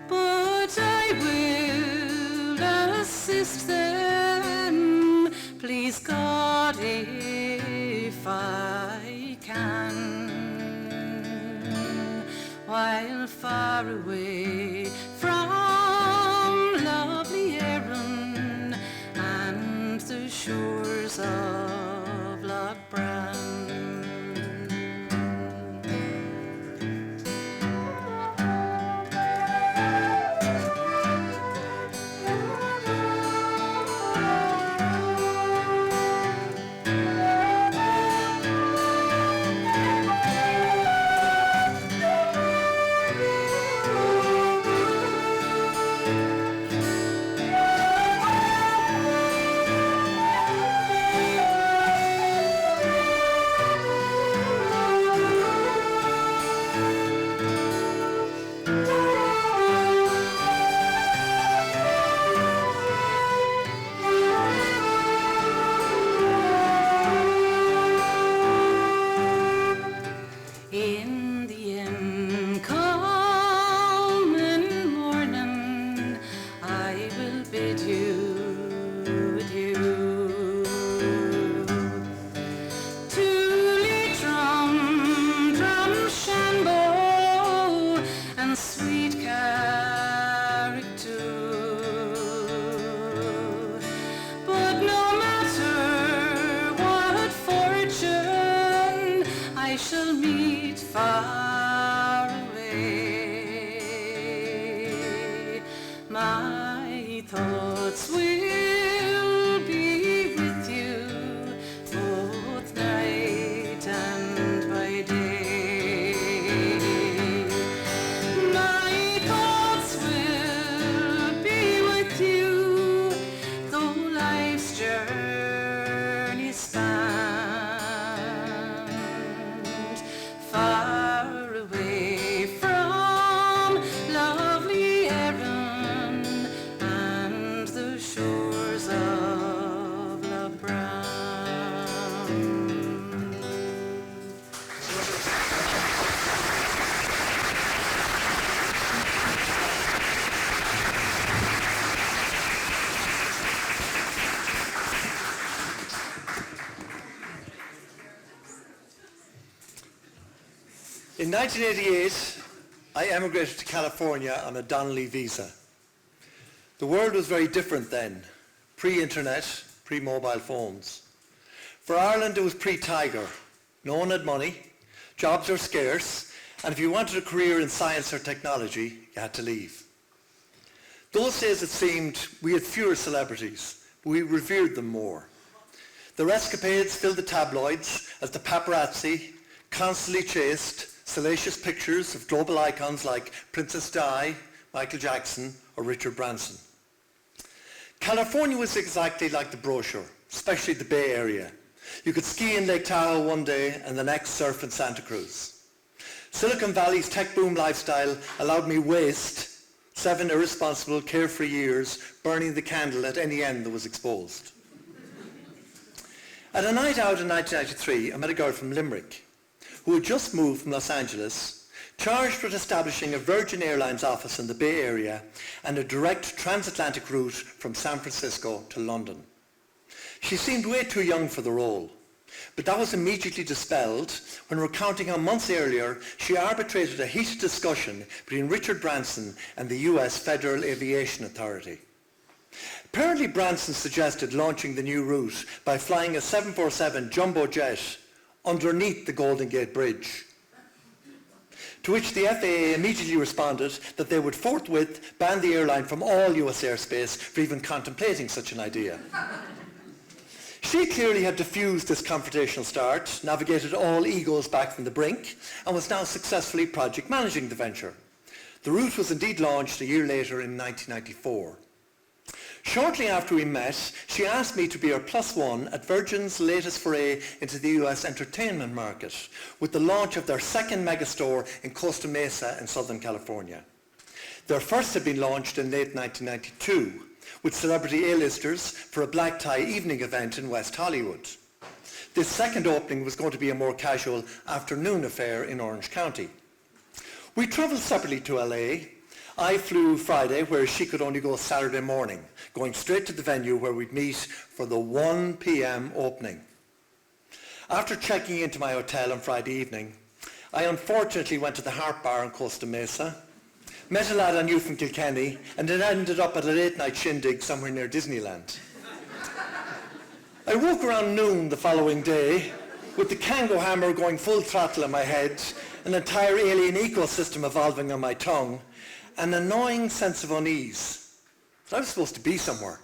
But I will assist them, please God, if I can, while far away from lovely Erin and the shores of Lochbran. sweet character. But no matter what fortune I shall meet far away, my thoughts will be with you both night and by day. My thoughts will be with you though life's journey spans far away from lovely Erin and the shores of Loch Brown. In 1988, I emigrated to California on a Donnelly visa. The world was very different then, pre-internet, pre-mobile phones. For Ireland, it was pre-Tiger. No one had money, jobs were scarce, and if you wanted a career in science or technology, you had to leave. Those days it seemed we had fewer celebrities, but we revered them more. Their escapades filled the tabloids as the paparazzi constantly chased salacious pictures of global icons like Princess Di, Michael Jackson, or Richard Branson. California was exactly like the brochure, especially the Bay Area. You could ski in Lake Tahoe one day and the next surf in Santa Cruz. Silicon Valley's tech boom lifestyle allowed me waste 7 irresponsible, carefree years burning the candle at any end that was exposed. At a night out in 1993, I met a girl from Limerick who had just moved from Los Angeles, charged with establishing a Virgin Airlines office in the Bay Area and a direct transatlantic route from San Francisco to London. She seemed way too young for the role, but that was immediately dispelled when, recounting how months earlier she arbitrated a heated discussion between Richard Branson and the US Federal Aviation Authority. Apparently Branson suggested launching the new route by flying a 747 jumbo jet underneath the Golden Gate Bridge, to which the FAA immediately responded that they would forthwith ban the airline from all US airspace for even contemplating such an idea. She clearly had diffused this confrontational start, navigated all egos back from the brink, and was now successfully project managing the venture. The route was indeed launched a year later in 1994. Shortly after we met, she asked me to be her +1 at Virgin's latest foray into the US entertainment market, with the launch of their second megastore in Costa Mesa in Southern California. Their first had been launched in late 1992, with celebrity A-listers for a black tie evening event in West Hollywood. This second opening was going to be a more casual afternoon affair in Orange County. We travelled separately to LA. I flew Friday, whereas she could only go Saturday morning, going straight to the venue where we'd meet for the 1 p.m. opening. After checking into my hotel on Friday evening, I unfortunately went to the Harp Bar in Costa Mesa, met a lad I knew from Kilkenny, and then ended up at a late-night shindig somewhere near Disneyland. I woke around noon the following day with the Kango hammer going full throttle in my head, an entire alien ecosystem evolving on my tongue, an annoying sense of unease that I was supposed to be somewhere.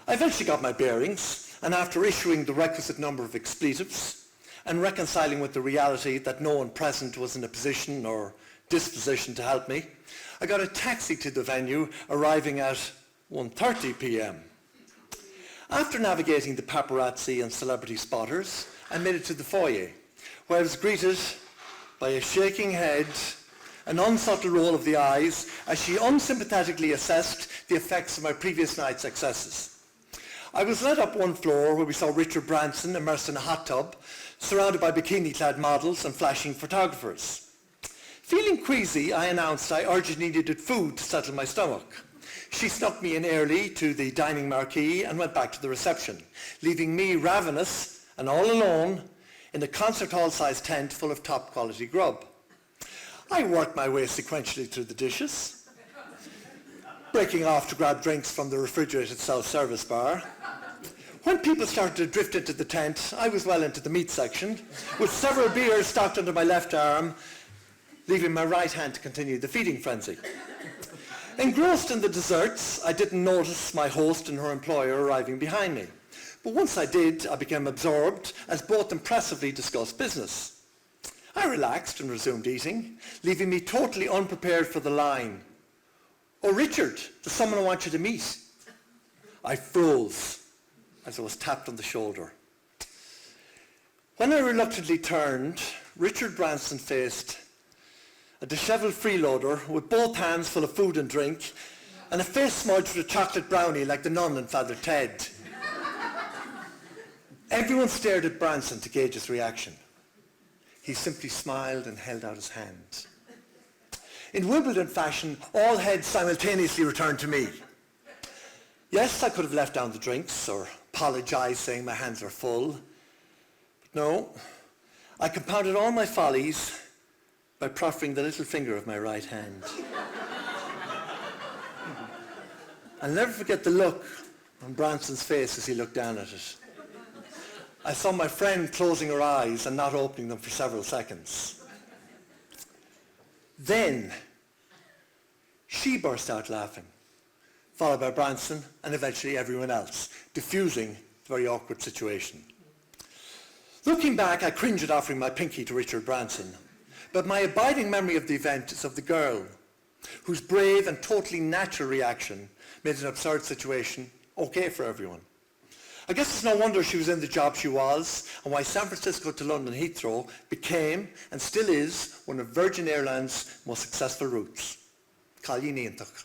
I eventually got my bearings, and after issuing the requisite number of expletives and reconciling with the reality that no one present was in a position or disposition to help me, I got a taxi to the venue, arriving at 1:30 p.m. After navigating the paparazzi and celebrity spotters, I made it to the foyer, where I was greeted by a shaking head, an unsubtle roll of the eyes, as she unsympathetically assessed the effects of my previous night's excesses. I was led up one floor where we saw Richard Branson immersed in a hot tub, surrounded by bikini-clad models and flashing photographers. Feeling queasy, I announced I urgently needed food to settle my stomach. She snuck me in early to the dining marquee and went back to the reception, leaving me ravenous and all alone in a concert hall-sized tent full of top-quality grub. I worked my way sequentially through the dishes, breaking off to grab drinks from the refrigerated self-service bar. When people started to drift into the tent, I was well into the meat section, with several beers stocked under my left arm, leaving my right hand to continue the feeding frenzy. Engrossed in the desserts, I didn't notice my host and her employer arriving behind me. But once I did, I became absorbed as both impressively discussed business. I relaxed and resumed eating, leaving me totally unprepared for the line, "Oh, Richard, there's someone I want you to meet." I froze as I was tapped on the shoulder. When I reluctantly turned, Richard Branson faced a dishevelled freeloader with both hands full of food and drink, and a face smudged with a chocolate brownie like the nun in Father Ted. Everyone stared at Branson to gauge his reaction. He simply smiled and held out his hand. In Wimbledon fashion, all heads simultaneously returned to me. Yes, I could have left down the drinks or apologised saying my hands are full. But no, I compounded all my follies by proffering the little finger of my right hand. I'll never forget the look on Branson's face as he looked down at it. I saw my friend closing her eyes and not opening them for several seconds. Then she burst out laughing, followed by Branson and eventually everyone else, diffusing the very awkward situation. Looking back, I cringe at offering my pinky to Richard Branson, but my abiding memory of the event is of the girl whose brave and totally natural reaction made an absurd situation okay for everyone. I guess it's no wonder she was in the job she was, and why San Francisco to London Heathrow became and still is one of Virgin Airlines' most successful routes. Cáilín Iontach.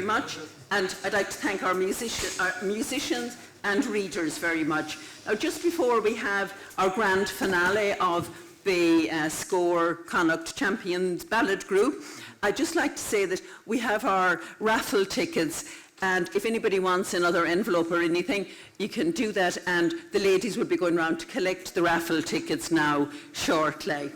very much. And I'd like to thank our musicians and readers very much. Now, just before we have our grand finale of the Score Connacht Champions Ballad Group, I'd just like to say that we have our raffle tickets, and if anybody wants another envelope or anything, you can do that, and the ladies will be going around to collect the raffle tickets now shortly.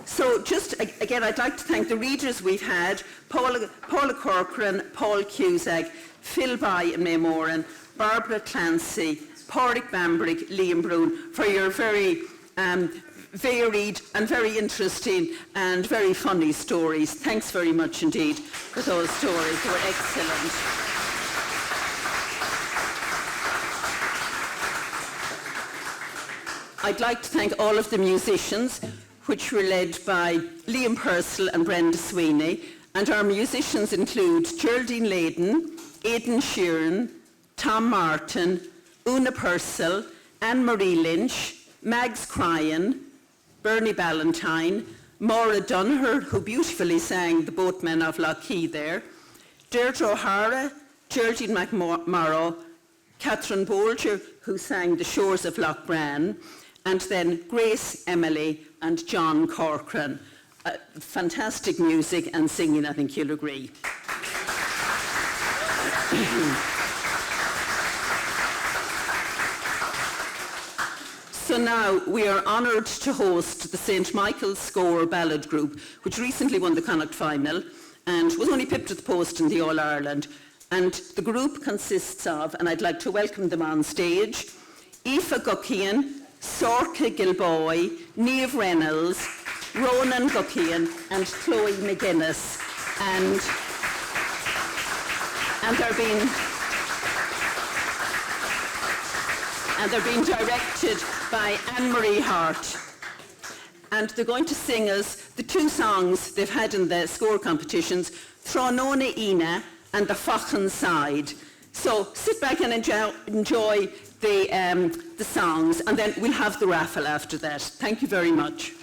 So just again, I'd like to thank the readers we've had: Paula Corcoran, Paul Cusack, Phil By and May Moran, Barbara Clancy, Pádraig Bambrick, Liam Brune, for your very varied and very interesting and very funny stories. Thanks very much indeed for those stories. They were excellent. I'd like to thank all of the musicians, which were led by Liam Purcell and Brenda Sweeney, and our musicians include Geraldine Layden, Aidan Sheeran, Tom Martin, Una Purcell, Anne-Marie Lynch, Mags Cryan, Bernie Ballantyne, Maura Donaher, who beautifully sang The Boatmen of Lough there, Deirdre O'Hara, Geraldine McMorrow, Catherine Bolger, who sang The Shores of Lough Bran, and then Grace Emily and John Corcoran. Fantastic music and singing, I think you'll agree. So now we are honoured to host the St Michael's Score Ballad Group, which recently won the Connacht final and was only pipped at the post in the All-Ireland. And the group consists of, and I'd like to welcome them on stage, Aoife Guckian, Sorcha Gilboy, Niamh Reynolds, Ronan Guckian and Chloe McGuinness. And they're being directed by Anne-Marie Hart. And they're going to sing us the two songs they've had in the score competitions, Thránóna Ina and The Fachan Side. So sit back and enjoy the songs, and then we'll have the raffle after that. Thank you very much.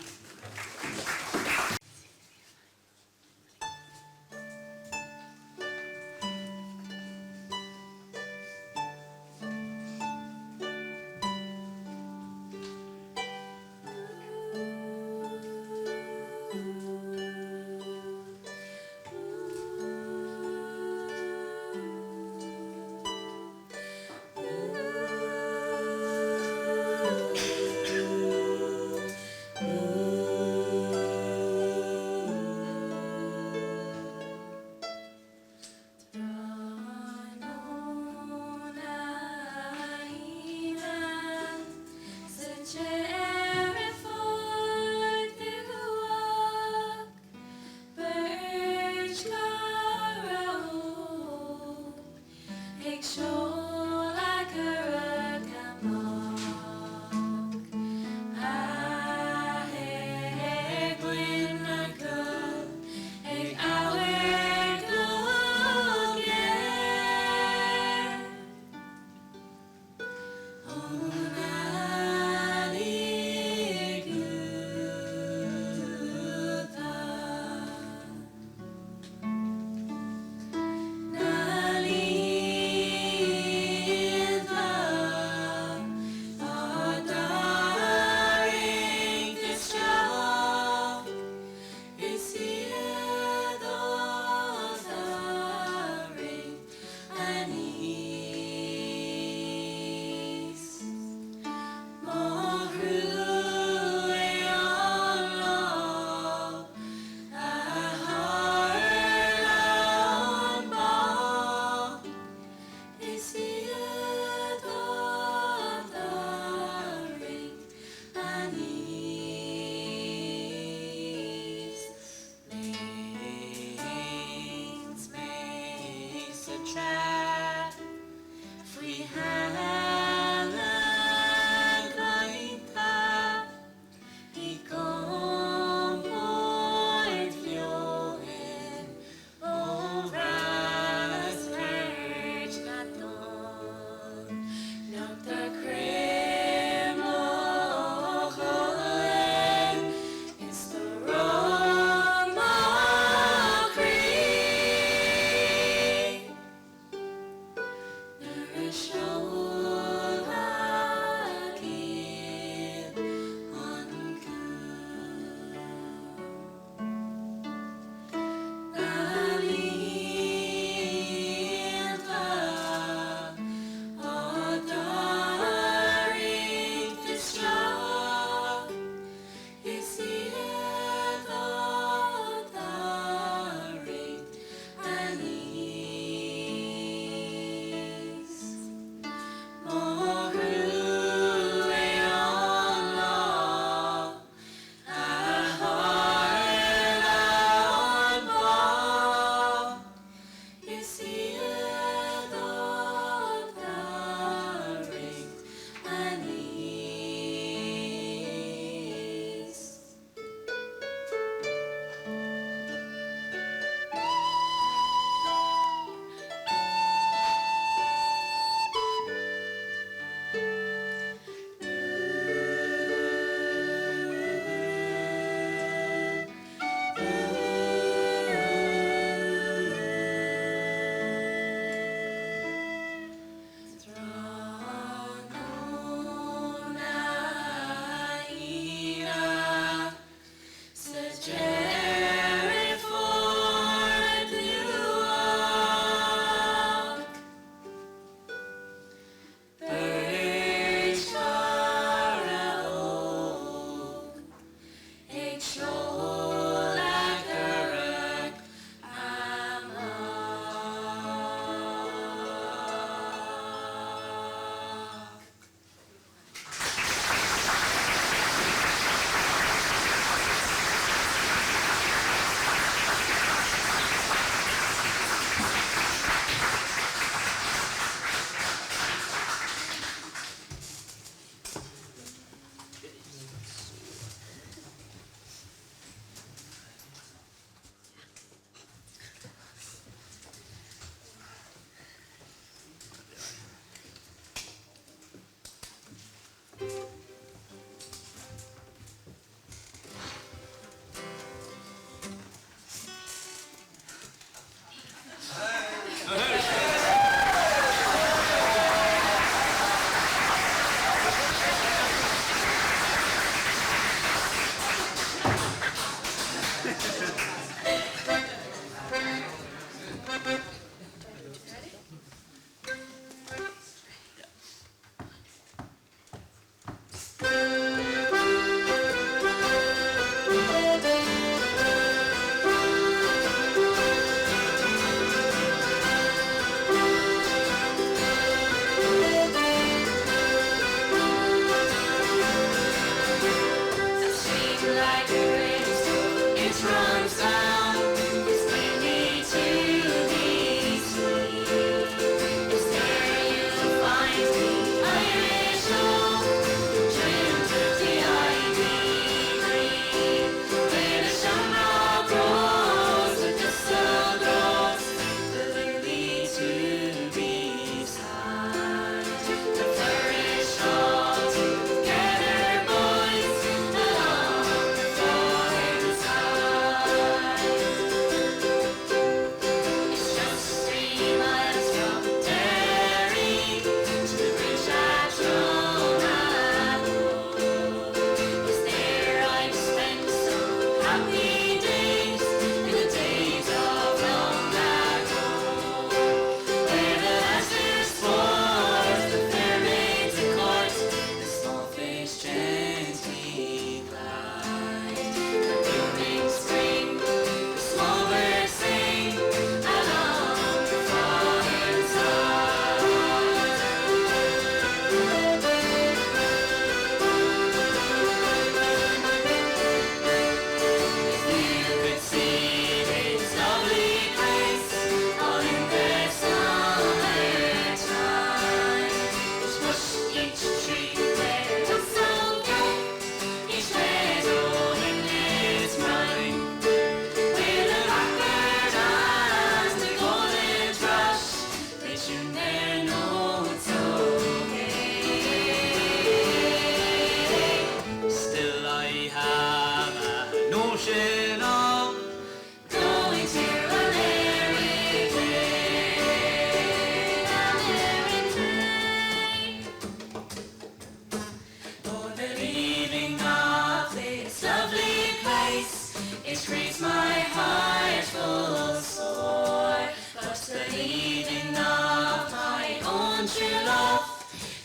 on true love,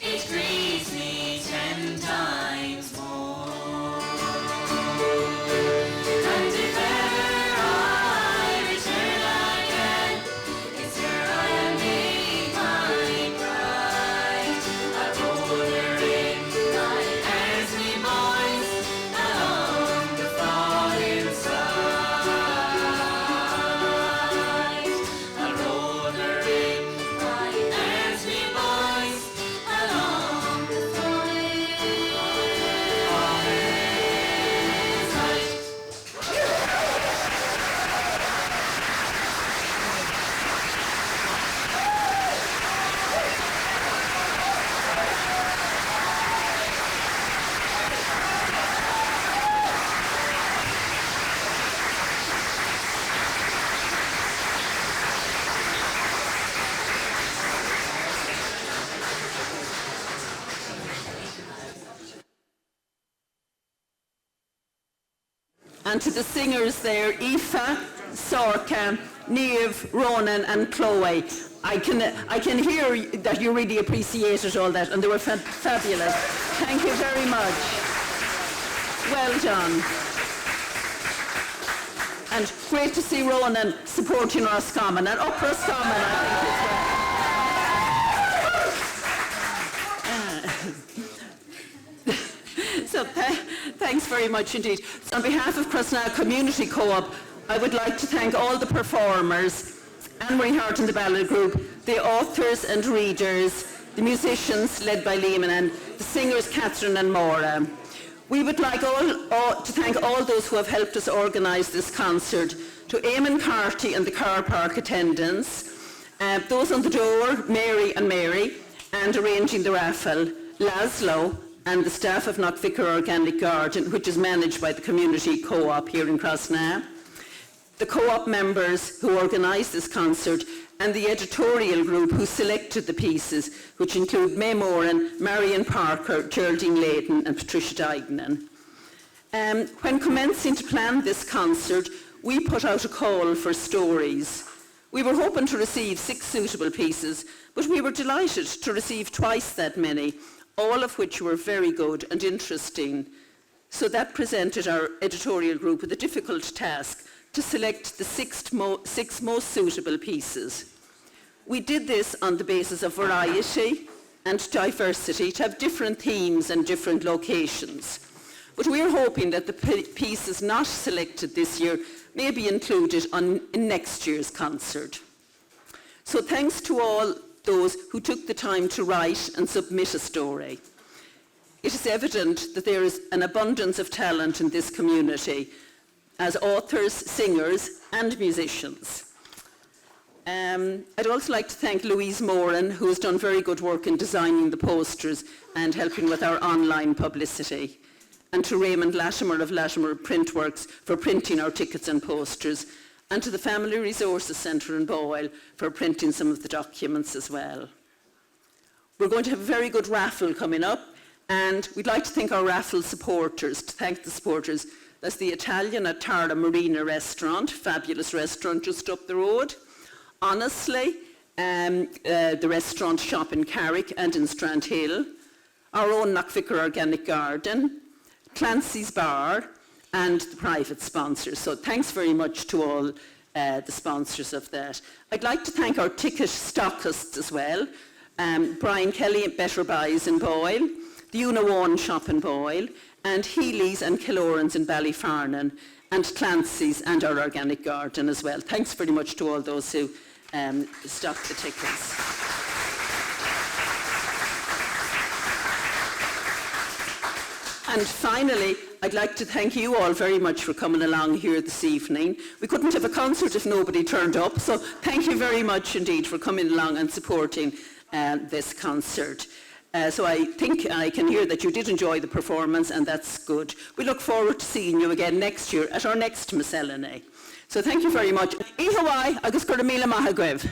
it grieves me 10 times more. And if ever I return again, it's her I'll make my bride. I'll roll her in my arms, me boys, along the falling side. I'll roll her in my arms, me boys, along the falling side. And to the singers there, Aoife, Sorka, Niamh, Ronan and Chloe. I can hear that you really appreciated all that, and they were fabulous. Thank you very much. Well done. And great to see Ronan supporting Roscommon, and up Roscommon, I think as well. So thanks very much indeed. So on behalf of Crossna Community Co-op, I would like to thank all the performers, Anne-Marie Hart and the Ballad Group, the authors and readers, the musicians led by Liam, and the singers Catherine and Maura. We would like to thank all those who have helped us organise this concert, to Eamon Carty and the car park attendants, those on the door, Mary, and arranging the raffle, Laszlo, and the staff of Knockvicar Organic Garden, which is managed by the Community Co-op here in Crossna, the co-op members who organised this concert, and the editorial group who selected the pieces, which include May Moran, Marion Parker, Geraldine Layden and Patricia Dignan. When commencing to plan this concert, we put out a call for stories. We were hoping to receive 6 suitable pieces, but we were delighted to receive twice that many, all of which were very good and interesting. So that presented our editorial group with a difficult task to select the 6 most suitable pieces. We did this on the basis of variety and diversity, to have different themes and different locations. But we're hoping that the pieces not selected this year may be included in next year's concert. So thanks to all those who took the time to write and submit a story. It is evident that there is an abundance of talent in this community as authors, singers and musicians. I'd also like to thank Louise Moran, who has done very good work in designing the posters and helping with our online publicity, and to Raymond Latimer of Latimer Printworks for printing our tickets and posters, and to the Family Resources Centre in Boyle for printing some of the documents as well. We're going to have a very good raffle coming up, and we'd like to thank our raffle supporters. That's the Italian at Tarla Marina restaurant, fabulous restaurant just up the road. Honestly, the restaurant shop in Carrick and in Strandhill. Our own Knockvicar Organic Garden, Clancy's Bar, and the private sponsors. So thanks very much to all the sponsors of that. I'd like to thank our ticket stockists as well. Brian Kelly at Better Buys in Boyle, the Unawan shop in Boyle, and Healy's and Killorans in Ballyfarnan, and Clancy's and our organic garden as well. Thanks very much to all those who stocked the tickets. And finally, I'd like to thank you all very much for coming along here this evening. We couldn't have a concert if nobody turned up, so thank you very much indeed for coming along and supporting this concert. So I think I can hear that you did enjoy the performance, and that's good. We look forward to seeing you again next year at our next Miscellany. So thank you very much. Ihawai agus gurda míle maithagwibh.